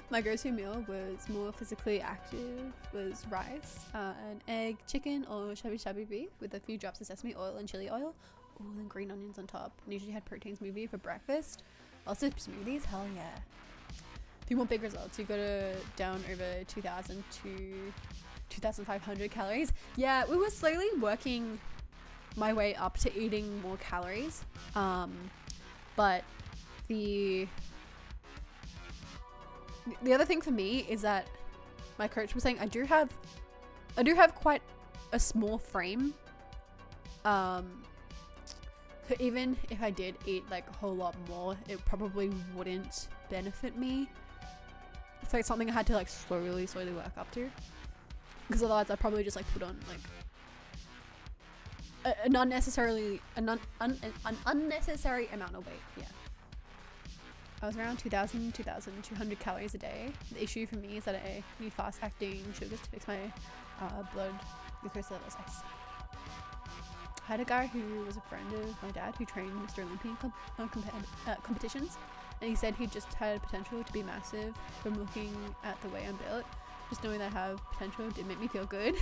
My go-to meal was more physically active, was rice, an egg, chicken, or shabu beef with a few drops of sesame oil and chili oil. Ooh, and green onions on top. And usually had protein smoothie for breakfast. Also smoothies, hell yeah. If you want big results, you gotta down over 2,000 to 2,500 calories. Yeah, we were slowly working my way up to eating more calories. But the other thing for me is that my coach was saying I do have quite a small frame. So even if I did eat like a whole lot more, it probably wouldn't benefit me. It's like something I had to like slowly work up to, because otherwise I'd probably just like put on like an unnecessary amount of weight. Yeah, I was around 2,200 calories a day. The issue for me is that I need fast acting sugars to fix my blood glucose levels. I had a guy who was a friend of my dad who trained Mr. Olympian competitions, and he said he just had potential to be massive from looking at the way I'm built. Just knowing that I have potential did make me feel good.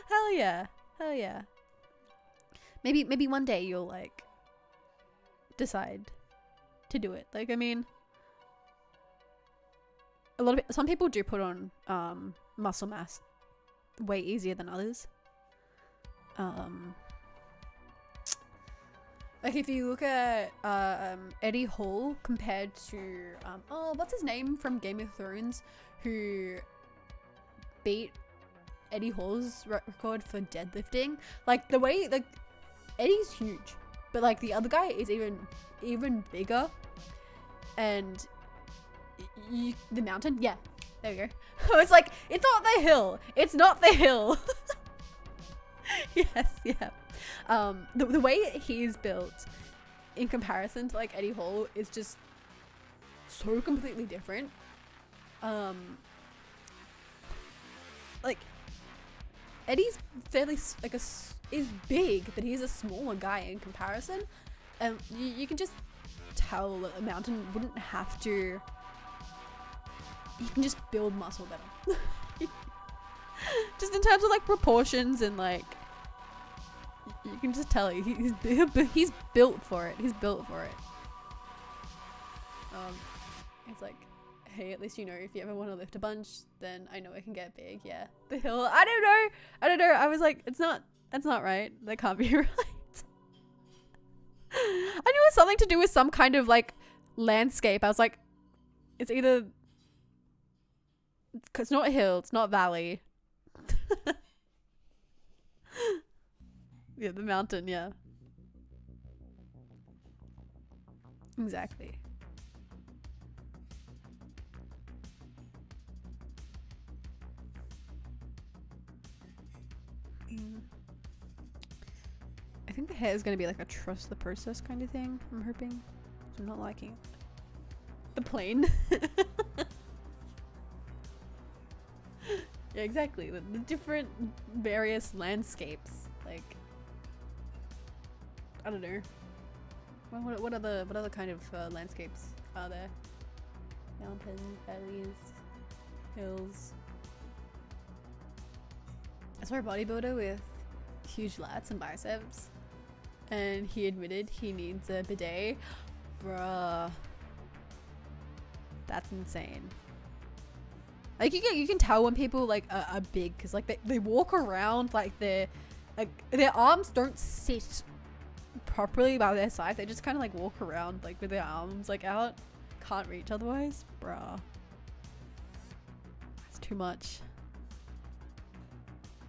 Hell yeah. Maybe one day you'll like decide to do it. Like, I mean, some people do put on muscle mass way easier than others. Like if you look at Eddie Hall compared to what's his name from Game of Thrones, who beat Eddie Hall's record for deadlifting. Like the way, like Eddie's huge, but like the other guy is even bigger. And the mountain, yeah, there we go. It's like, it's not the hill. Yes, yeah. The way he's built in comparison to like Eddie Hall is just so completely different. Like Eddie's fairly like is big, but he's a smaller guy in comparison, and you can just tell that the mountain wouldn't have to. You can just build muscle better. Just in terms of like proportions and like, you can just tell he's built for it. He's built for it. It's like, hey, at least you know if you ever want to lift a bunch, then I know it can get big. Yeah, the hill. I don't know. I was like, that's not right. That can't be right. I knew it was something to do with some kind of like landscape. I was like, it's either, it's not hill, it's not valley. Yeah, the mountain, yeah. Exactly. I think the hair is going to be like a trust the process kind of thing. I'm hoping. I'm not liking it. The plane. Yeah, exactly. The different various landscapes. Like, I don't know. What other kind of landscapes are there? Mountains, valleys, hills. I saw a bodybuilder with huge lats and biceps, and he admitted he needs a bidet. Bruh, that's insane. Like you can tell when people like are big, because like they walk around like their arms don't sit properly by their side. They just kind of like walk around like with their arms like out, can't reach otherwise. Bruh, that's too much.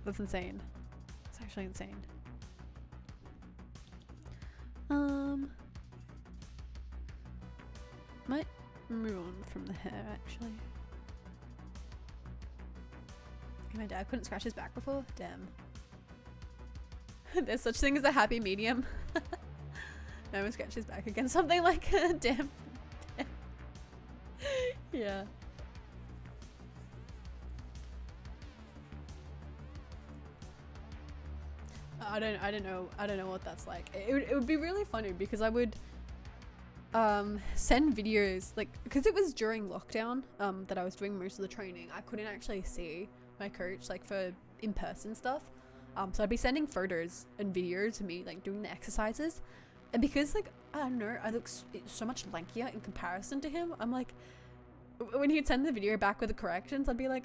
That's insane. It's actually insane. Might move on from the hair actually. My dad couldn't scratch his back before? Damn. There's such thing as a happy medium. No one scratch his back against something like damn. Yeah. I don't know what that's like. It would be really funny because I would send videos, like, because it was during lockdown that I was doing most of the training. I couldn't actually see my coach like for in-person stuff, so I'd be sending photos and videos of me like doing the exercises, and because like I don't know, I look so much lankier in comparison to him, I'm like, when he'd send the video back with the corrections, I'd be like,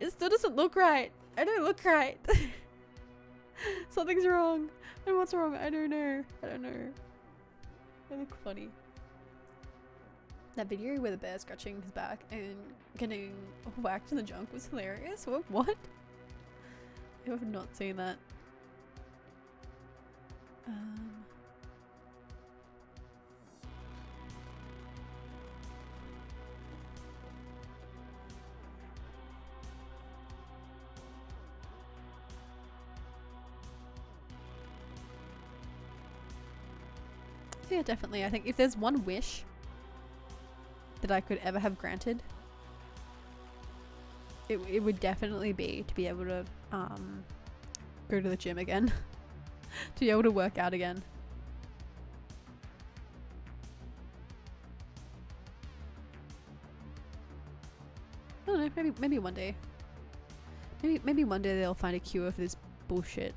it still doesn't look right. I don't look right. Something's wrong. And what's wrong? I don't know. I don't know. They look funny. That video where the bear scratching his back and getting whacked in the junk was hilarious. What? I have not seen that. So yeah, definitely. I think if there's one wish that I could ever have granted, it would definitely be to be able to go to the gym again. To be able to work out again. I don't know, maybe one day. Maybe one day they'll find a cure for this bullshit.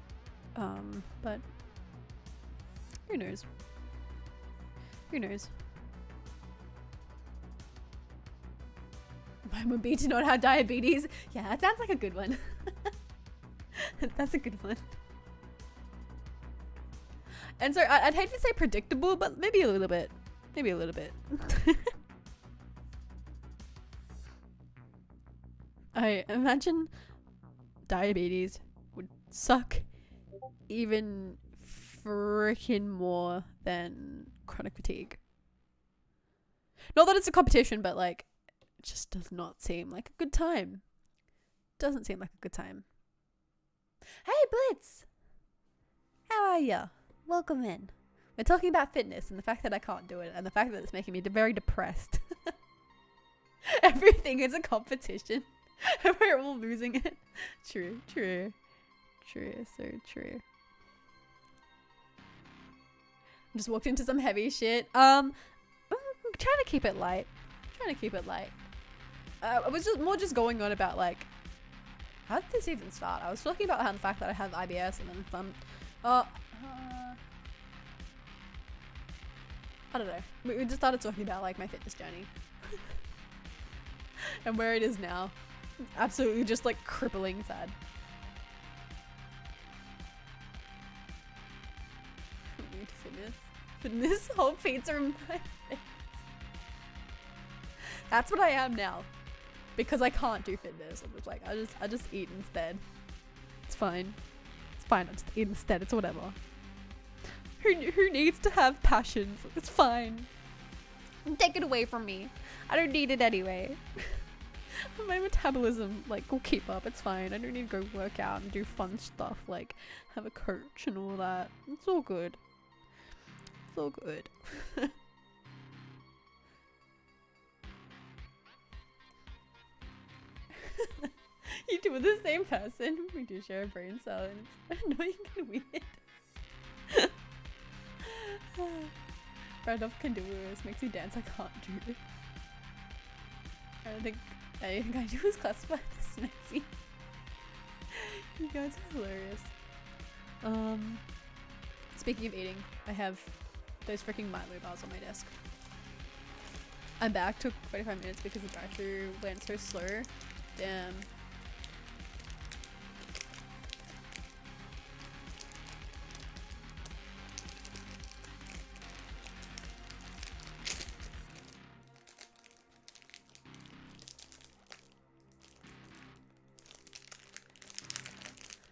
But who knows? Who knows? Mine would be to not have diabetes. Yeah, that sounds like a good one. That's a good one. And so I'd hate to say predictable, but maybe a little bit. Maybe a little bit. I imagine diabetes would suck even freaking more than chronic fatigue. Not that it's a competition, but like, it just does not seem like a good time. Doesn't seem like a good time. Hey Blitz! How are ya? Welcome in. We're talking about fitness and the fact that I can't do it and the fact that it's making me very depressed. Everything is a competition. We're all losing it. True, so true. Just walked into some heavy shit. I'm trying to keep it light. I was just going on about like, how did this even start? I was talking about how the fact that I have IBS and then some, I don't know. We just started talking about like my fitness journey and where it is now. Absolutely just like crippling sad. Fitness whole pizza in my face. That's what I am now. Because I can't do fitness. I'm just like, I just eat instead. It's fine. I just eat instead. It's whatever. Who needs to have passions? It's fine. Take it away from me. I don't need it anyway. My metabolism like will keep up. It's fine. I don't need to go work out and do fun stuff like have a coach and all that. It's all good. It's all good. You two are the same person. We do share a brain cell and it's annoying and weird. Randolph can do this. Makes you dance. I can't do it. I don't think anything I do is classified as messy. You guys are hilarious. Speaking of eating, I have those freaking Milo bars on my desk. I'm back. Took 45 minutes because the drive-thru went so slow. Damn.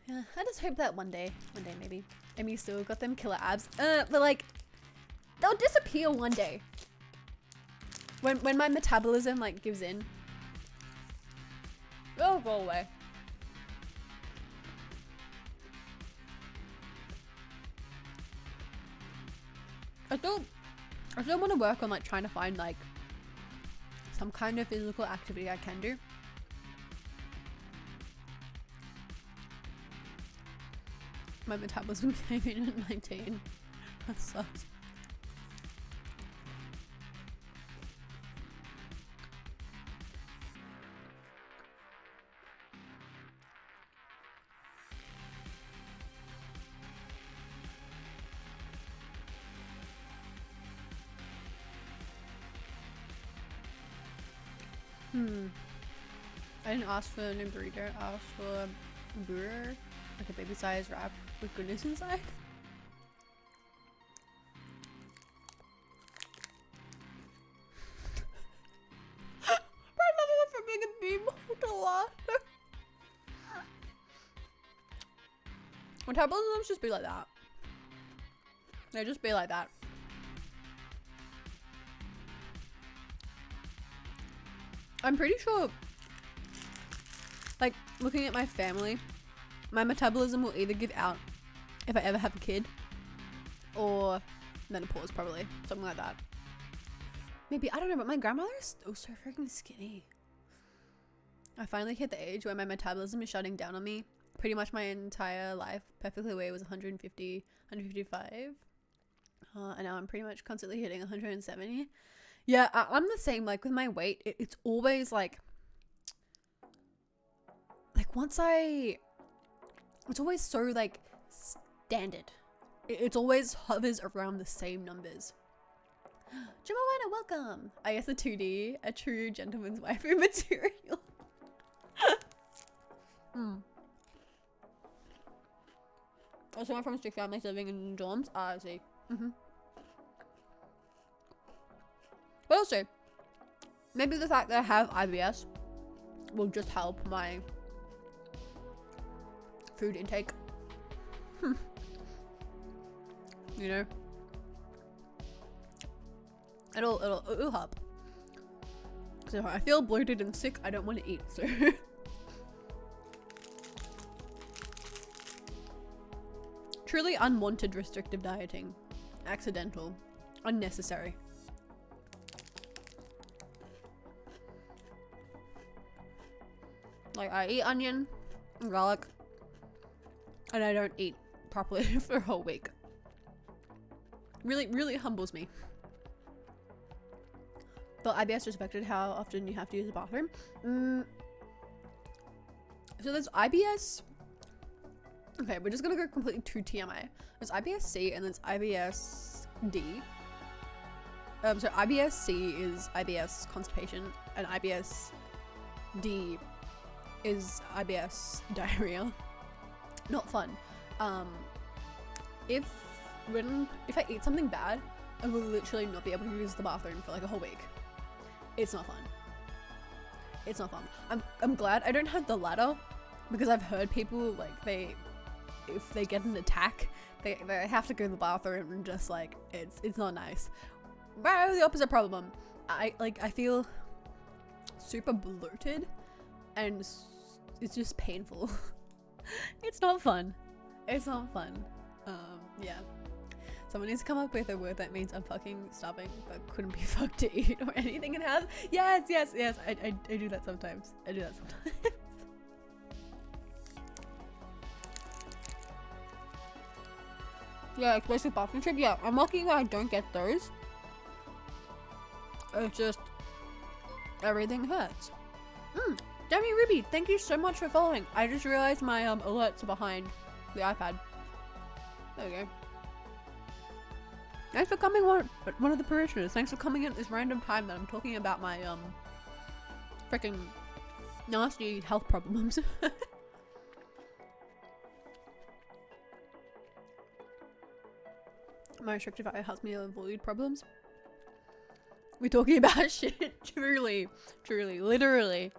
Yeah, I just hope that one day maybe, Emmy still got them killer abs. But like, they'll disappear one day. When my metabolism like gives in, they'll go away. I still want to work on like trying to find like some kind of physical activity I can do. My metabolism came in at 19. That sucks. I didn't ask for an burrito, I asked for a burger, like a baby size wrap. with goodness inside. For being a bee metabolisms just be like that. They just be like that. I'm pretty sure, like, looking at my family, my metabolism will either give out if I ever have a kid, or menopause, probably. Something like that. Maybe, I don't know, but my grandmother is still so freaking skinny. I finally hit the age where my metabolism is shutting down on me. Pretty much my entire life, perfectly weighed was 150, 155. And now I'm pretty much constantly hitting 170. Yeah, I'm the same. Like, with my weight, it's always like it's always so, like, standard. It's always hovers around the same numbers. Jimowana, welcome! I guess a 2D, a true gentleman's waifu material. Also, I'm from strict families living in dorms. I see. But also, maybe the fact that I have IBS will just help my food intake. You know? It'll help. So if I feel bloated and sick, I don't want to eat, so. Truly unwanted restrictive dieting. Accidental. Unnecessary. Like, I eat onion and garlic, and I don't eat properly for a whole week. Really humbles me. But IBS just affected how often you have to use the bathroom. So there's IBS. Okay, we're just gonna go completely to TMI. There's IBS-C and there's IBS-D. So IBS-C is IBS constipation, and IBS-D is IBS diarrhea. Not fun. If I eat something bad, I will literally not be able to use the bathroom for like a whole week. It's not fun. It's not fun. I'm glad I don't have the latter, because I've heard people, like, if they get an attack, they have to go to the bathroom and just, like, it's not nice. But I have the opposite problem. I feel super bloated and it's just painful. It's not fun. It's not fun. Yeah. Someone needs to come up with a word that means I'm fucking starving but couldn't be fucked to eat or anything in house. Yes. I do that sometimes. Yeah, like basic bathroom trip. Yeah, I'm lucky that I don't get those. It's just everything hurts. Demi Ruby, thank you so much for following. I just realized my alerts are behind the iPad. There we go. Thanks for coming, one of the parishioners. Thanks for coming in at this random time that I'm talking about my freaking nasty health problems. My restrictive diet helps me avoid problems. We're talking about shit. Truly, literally.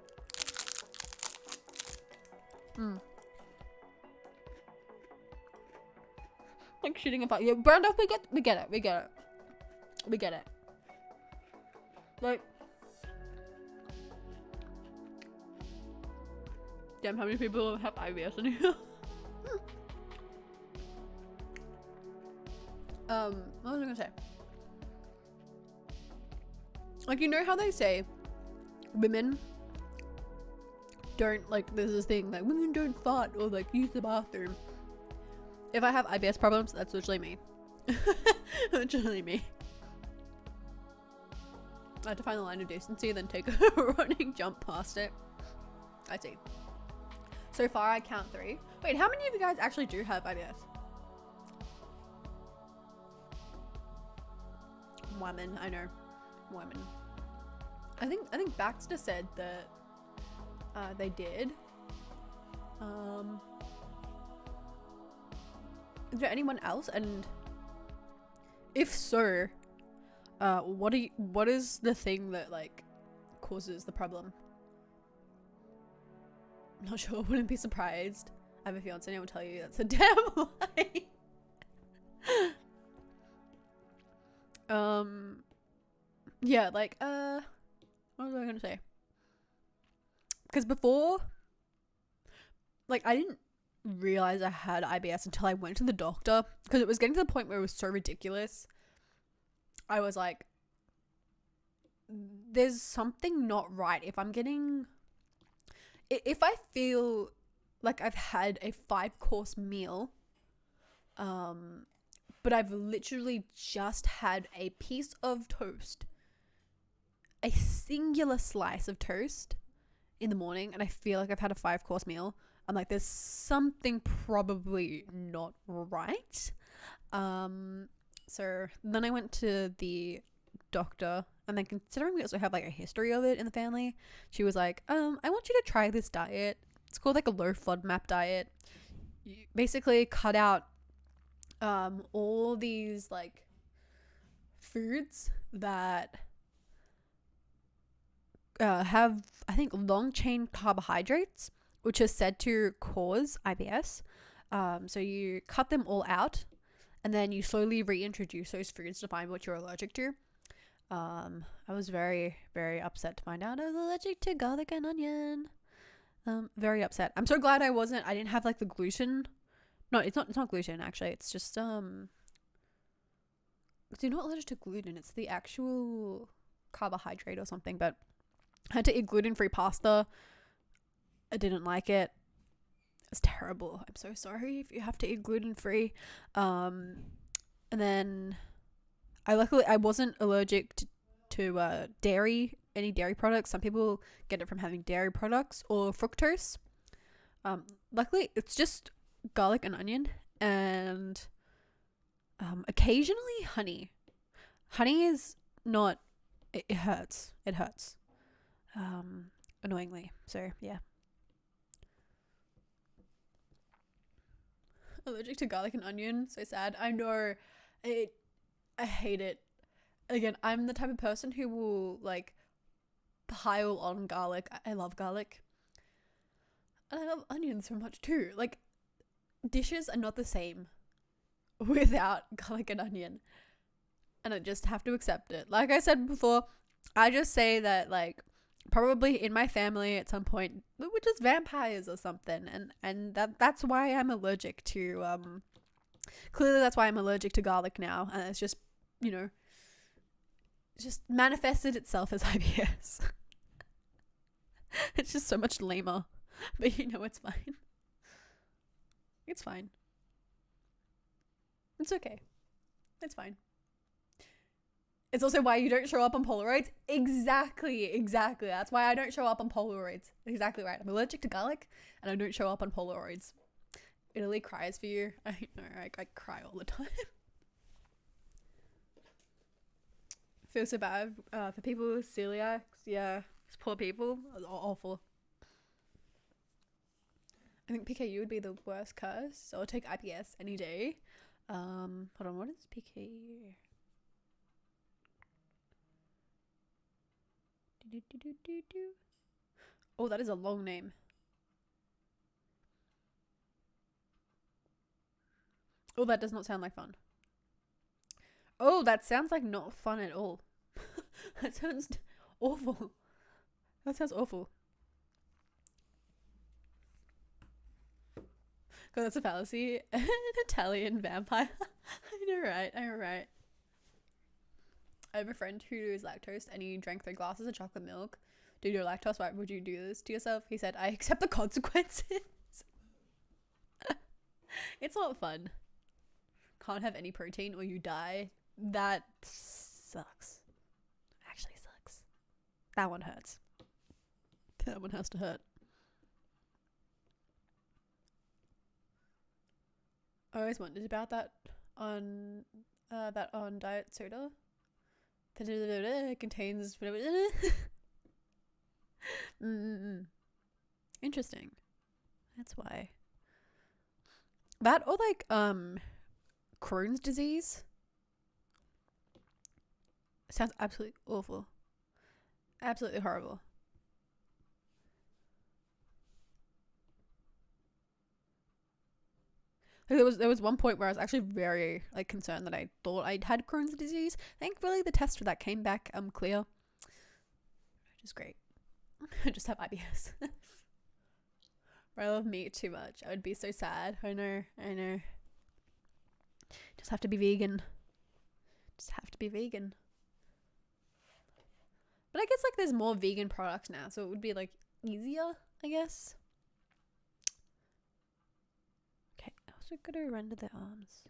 Like shitting about you, Brando. We get it. Like, damn, how many people have IBS in here? What was I gonna say? Like, you know how they say women don't, like, there's this thing like women don't fart or like use the bathroom. If I have IBS problems, that's literally me. Literally me. I have to find the line of decency, then take a running jump past it. I see. So far, I count 3. Wait, how many of you guys actually do have IBS? Women, I know. Women. I think Baxter said that they did. Is there anyone else? And if so, what is the thing that like causes the problem? I'm not sure. Wouldn't be surprised. I have a fiance and I will tell you that's a damn lie. Yeah, like, what was I gonna say? Because before, like, I didn't realize I had IBS until I went to the doctor, because it was getting to the point where it was so ridiculous. I was like, there's something not right. If I feel like I've had a 5-course meal, but I've literally just had a piece of toast, a singular slice of toast in the morning, and I feel like I've had a 5-course meal, I'm like, there's something probably not right. So then I went to the doctor, and then considering we also have like a history of it in the family, she was like, I want you to try this diet. It's called like a low FODMAP diet. You basically cut out all these like foods that have, I think, long chain carbohydrates, which is said to cause IBS. So you cut them all out, and then you slowly reintroduce those foods to find what you're allergic to. I was very, very upset to find out I was allergic to garlic and onion. Very upset. I'm so glad I didn't have like the gluten. No, it's not gluten actually. It's just, you're not allergic to gluten. It's the actual carbohydrate or something, but I had to eat gluten-free pasta. I didn't like it. It's terrible. I'm so sorry if you have to eat gluten-free. And then I wasn't allergic to dairy, any dairy products. Some people get it from having dairy products or fructose. Luckily, it's just garlic and onion, and occasionally honey. Honey is not, it hurts. It hurts. Annoyingly. So, yeah. Allergic to garlic and onion. So sad. I know. I hate it. Again, I'm the type of person who will like pile on garlic. I love garlic. And I love onions so much too. Like, dishes are not the same without garlic and onion. And I just have to accept it. Like I said before, I just say that like probably in my family at some point we were just vampires or something, and that's why I'm allergic to clearly that's why I'm allergic to garlic now, and it's just, you know, just manifested itself as IBS. It's just so much lamer, but you know, it's fine. It's fine. It's okay. It's fine. It's also why you don't show up on Polaroids. Exactly. That's why I don't show up on Polaroids. Exactly right. I'm allergic to garlic, and I don't show up on Polaroids. Italy cries for you. I know, I cry all the time. Feel so bad for people with celiacs. Yeah, it's poor people. It's awful. I think PKU would be the worst curse. So I'll take IBS any day. Hold on, what is PKU? Oh, that is a long name. Oh, that does not sound like fun. Oh, that sounds like not fun at all. That sounds awful. That sounds awful. God, that's a fallacy. An Italian vampire. I know, right? I have a friend who is lactose, and he drank 3 glasses of chocolate milk. Dude, you're lactose. Why would you do this to yourself? He said, I accept the consequences. It's not fun. Can't have any protein or you die. That sucks. Actually sucks. That one hurts. That one has to hurt. I always wondered about that on diet soda. It contains Interesting. That's why. That, or like Crohn's disease. Sounds absolutely awful. Absolutely horrible. Like, there was one point where I was actually very like concerned that I thought I'd had Crohn's disease. Thankfully, the test for that came back clear, which is great. I just have IBS. I love meat too much. I would be so sad. I know. Just have to be vegan. But I guess like there's more vegan products now, so it would be like easier, I guess. Okay, I also gotta render their arms.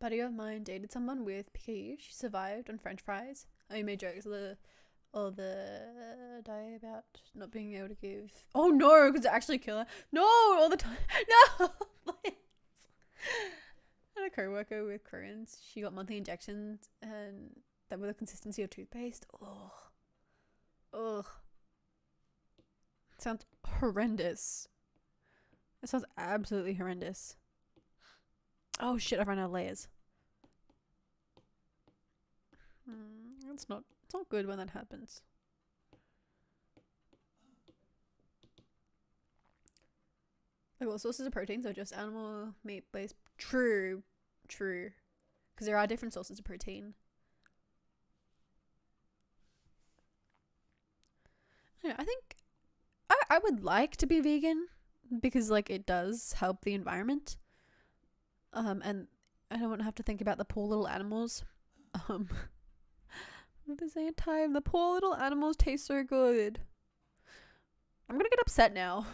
Buddy of mine dated someone with PKU. She survived on French fries. I made jokes all the die about not being able to give. Oh no, because it actually kill her. No, all the time. No, please. I had a co-worker with Crohn's. She got monthly injections and that were the consistency of toothpaste. Ugh. Sounds horrendous. It sounds absolutely horrendous. Oh shit, I've run out of layers. It's not good when that happens. Like all sources of proteins are just animal meat based. True. Because there are different sources of protein. Yeah, I think I would like to be vegan because like it does help the environment. And I don't want to have to think about the poor little animals. At the same time, the poor little animals taste so good. I'm gonna get upset now.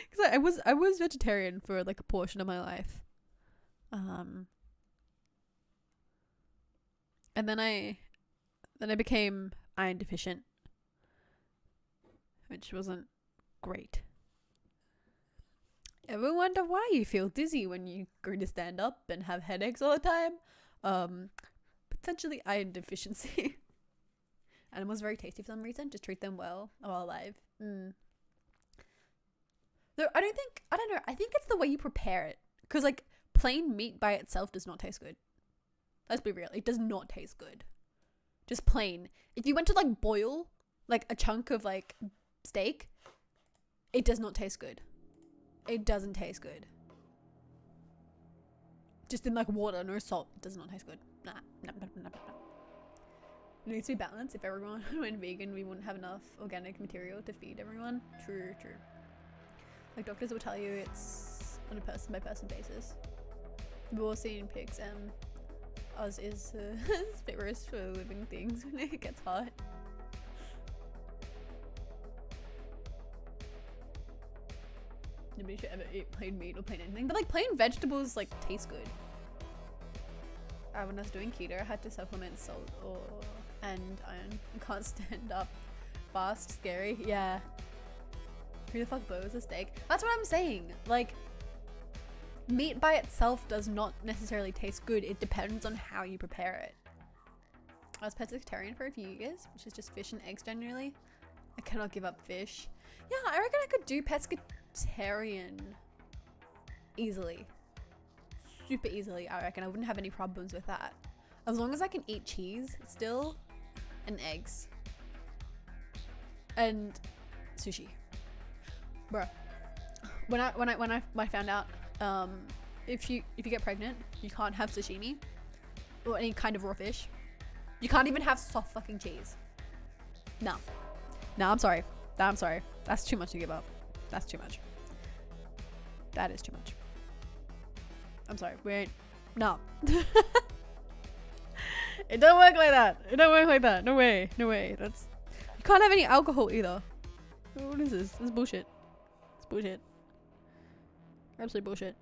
Because I was vegetarian for like a portion of my life. And then I became iron deficient, which wasn't great. Ever wonder why you feel dizzy when you go to stand up and have headaches all the time? Potentially iron deficiency. Animals are very tasty for some reason. Just treat them well while alive. Though I don't know. I think it's the way you prepare it. Because like plain meat by itself does not taste good. Let's be real. It does not taste good. Just plain. If you went to like boil like a chunk of like steak, it does not taste good. It doesn't taste good. Just in like water, no salt. It does not taste good. Nah. It needs to be balanced. If everyone went vegan, we wouldn't have enough organic material to feed everyone. True. Like doctors will tell you it's on a person by person basis. We've all seen pigs and Oz is spit roast for living things when it gets hot. Nobody should ever eat plain meat or plain anything, but like plain vegetables like taste good. When I was doing keto, I had to supplement salt and iron. I can't stand up fast, scary. Yeah. Who the fuck blows a steak? That's what I'm saying. Like, meat by itself does not necessarily taste good. It depends on how you prepare it. I was pescatarian for a few years, which is just fish and eggs generally. I cannot give up fish. Yeah, I reckon I could do pescatarian easily. Super easily, I reckon. I wouldn't have any problems with that. As long as I can eat cheese still and eggs. And sushi. Bro. When I found out if you get pregnant, you can't have sashimi or any kind of raw fish. You can't even have soft fucking cheese. No, I'm sorry. That's too much to give up. That's too much. That is too much. I'm sorry. No. It don't work like that. No way. You can't have any alcohol either. What is this? This is bullshit. It's bullshit. Absolute bullshit.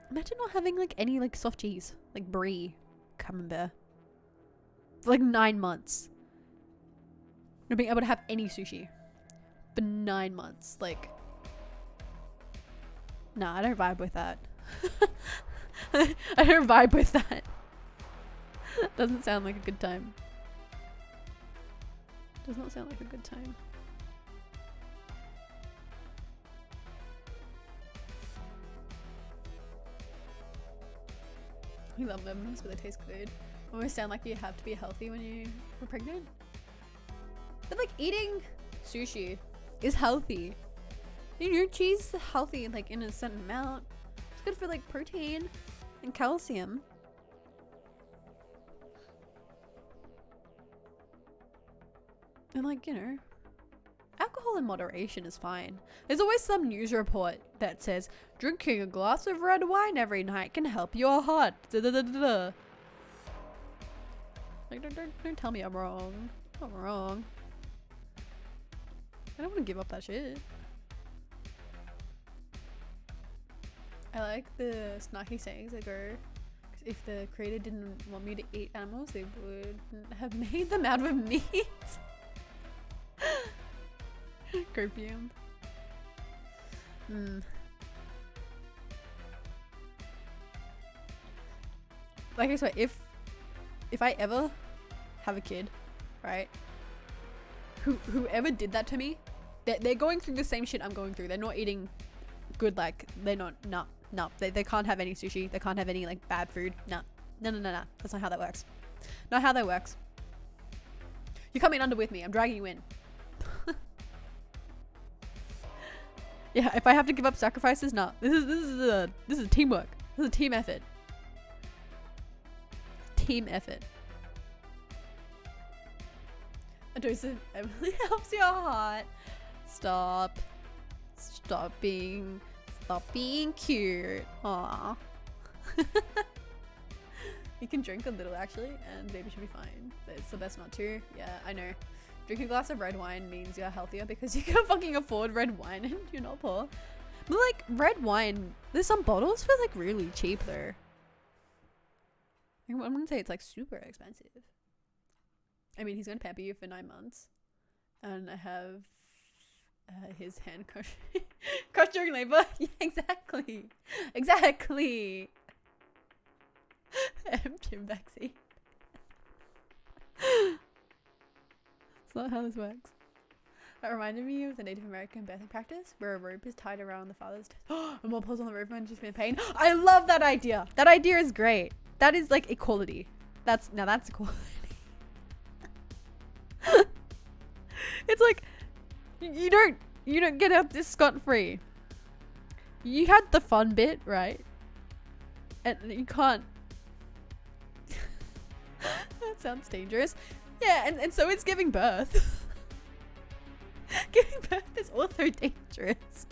Imagine not having like any like soft cheese, like brie, camembert, for like 9 months. Not being able to have any sushi for 9 months. Like, nah, I don't vibe with that. I don't vibe with that. Doesn't sound like a good time. Does not sound like a good time. We love lemons, but they taste good. Almost sound like you have to be healthy when you were pregnant. But like eating sushi is healthy. You know, cheese is healthy like in a certain amount. It's good for like protein and calcium. And like, you know, alcohol in moderation is fine. There's always some news report that says drinking a glass of red wine every night can help your heart. Da, da, da, da, da. Like, don't tell me I'm wrong. I'm wrong. I don't want to give up that shit. I like the snarky sayings that go, if the creator didn't want me to eat animals, they wouldn't have made them out of meat. Copium. Like I swear, if I ever have a kid, right? Whoever did that to me, they're going through the same shit I'm going through. They're not eating good, like they're not no. They can't have any sushi. They can't have any like bad food. No. That's not how that works. Not how that works. You're coming under with me. I'm dragging you in. Yeah, if I have to give up sacrifices, no. This is teamwork. This is a team effort. Team effort. A dose of Emily helps your heart. Stop being cute. Aww. You can drink a little actually, and baby should be fine. But it's the best not to. Yeah, I know. Drinking a glass of red wine means you're healthier because you can fucking afford red wine and you're not poor. But like red wine, there's some bottles for like really cheap though. I wouldn't say it's like super expensive. I mean, he's gonna pamper you for 9 months, and I have his hand crushed during labor. Yeah, exactly. Gym vaccine. It's not how this works. That reminded me of the Native American birthing practice where a rope is tied around the father's and one pulls on the rope and she's in pain. I love that idea. That idea is great. That is like equality. That's equality. It's like you don't get out this scot-free. You had the fun bit, right? And you can't. That sounds dangerous. Yeah, and so it's giving birth. Giving birth is also dangerous.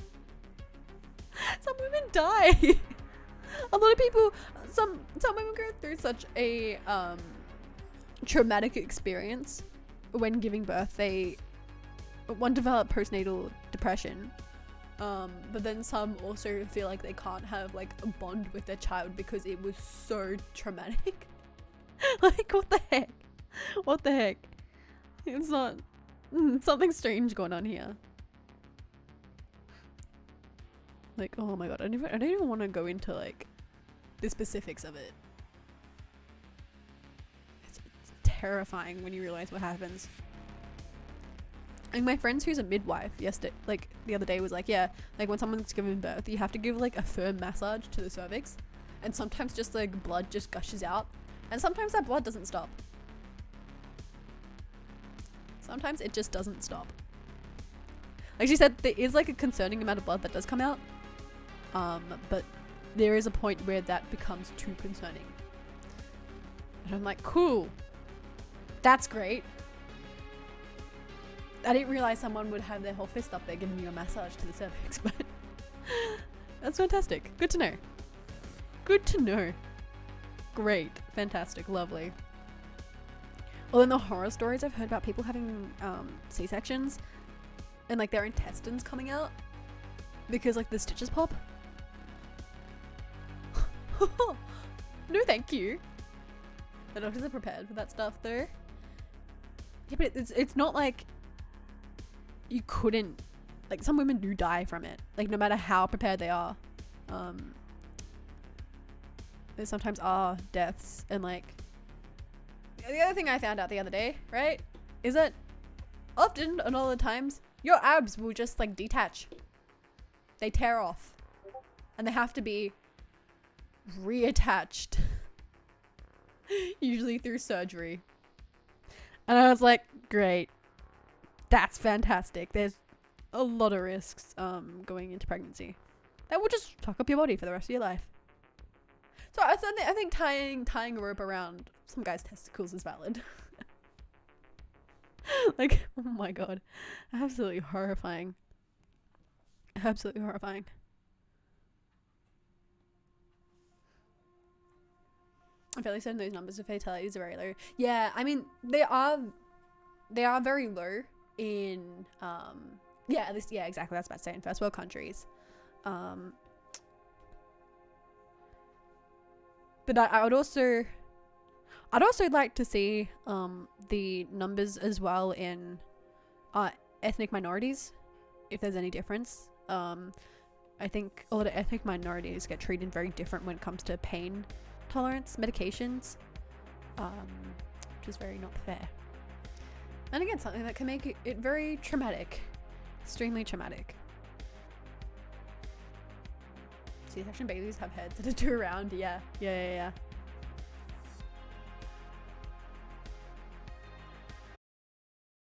Some women die. A lot of people, some women go through such a traumatic experience when giving birth. One develop postnatal depression, but then some also feel like they can't have like a bond with their child because it was so traumatic. Like what the heck? It's not something strange going on here. Like, oh my god, I don't even want to go into like the specifics of it. It's terrifying when you realize what happens. And my friend who's a midwife the other day was like, yeah, like when someone's giving birth, you have to give like a firm massage to the cervix, and sometimes just like blood just gushes out, and sometimes that blood doesn't stop. Sometimes it just doesn't stop. Like she said, there is like a concerning amount of blood that does come out, but there is a point where that becomes too concerning. And I'm like, cool, that's great. I didn't realize someone would have their whole fist up there giving you a massage to the cervix, but that's fantastic. Good to know. Good to know. Great. Fantastic. Lovely. Well, in the horror stories I've heard about people having C-sections and like their intestines coming out because like the stitches pop. No thank you. The doctors are prepared for that stuff though. Yeah, but it's not like you couldn't, like some women do die from it, like no matter how prepared they are. There sometimes are deaths. And like the other thing I found out the other day, right, is that often and all the times, your abs will just like detach. They tear off. And they have to be reattached. Usually through surgery. And I was like, great. That's fantastic. There's a lot of risks going into pregnancy. That will just fuck up your body for the rest of your life. So I think tying a rope around some guy's testicles is valid. Like, oh my god. Absolutely horrifying. Absolutely horrifying. I feel like some of those numbers of fatalities are very low. Yeah, I mean, they are very low in, yeah, at least, yeah, exactly, that's about to say, in first world countries. But I'd also like to see the numbers as well in ethnic minorities, if there's any difference. I think a lot of ethnic minorities get treated very different when it comes to pain tolerance medications, which is very not fair. And again, something that can make it very traumatic, extremely traumatic. C-section babies have heads that are too round. Yeah.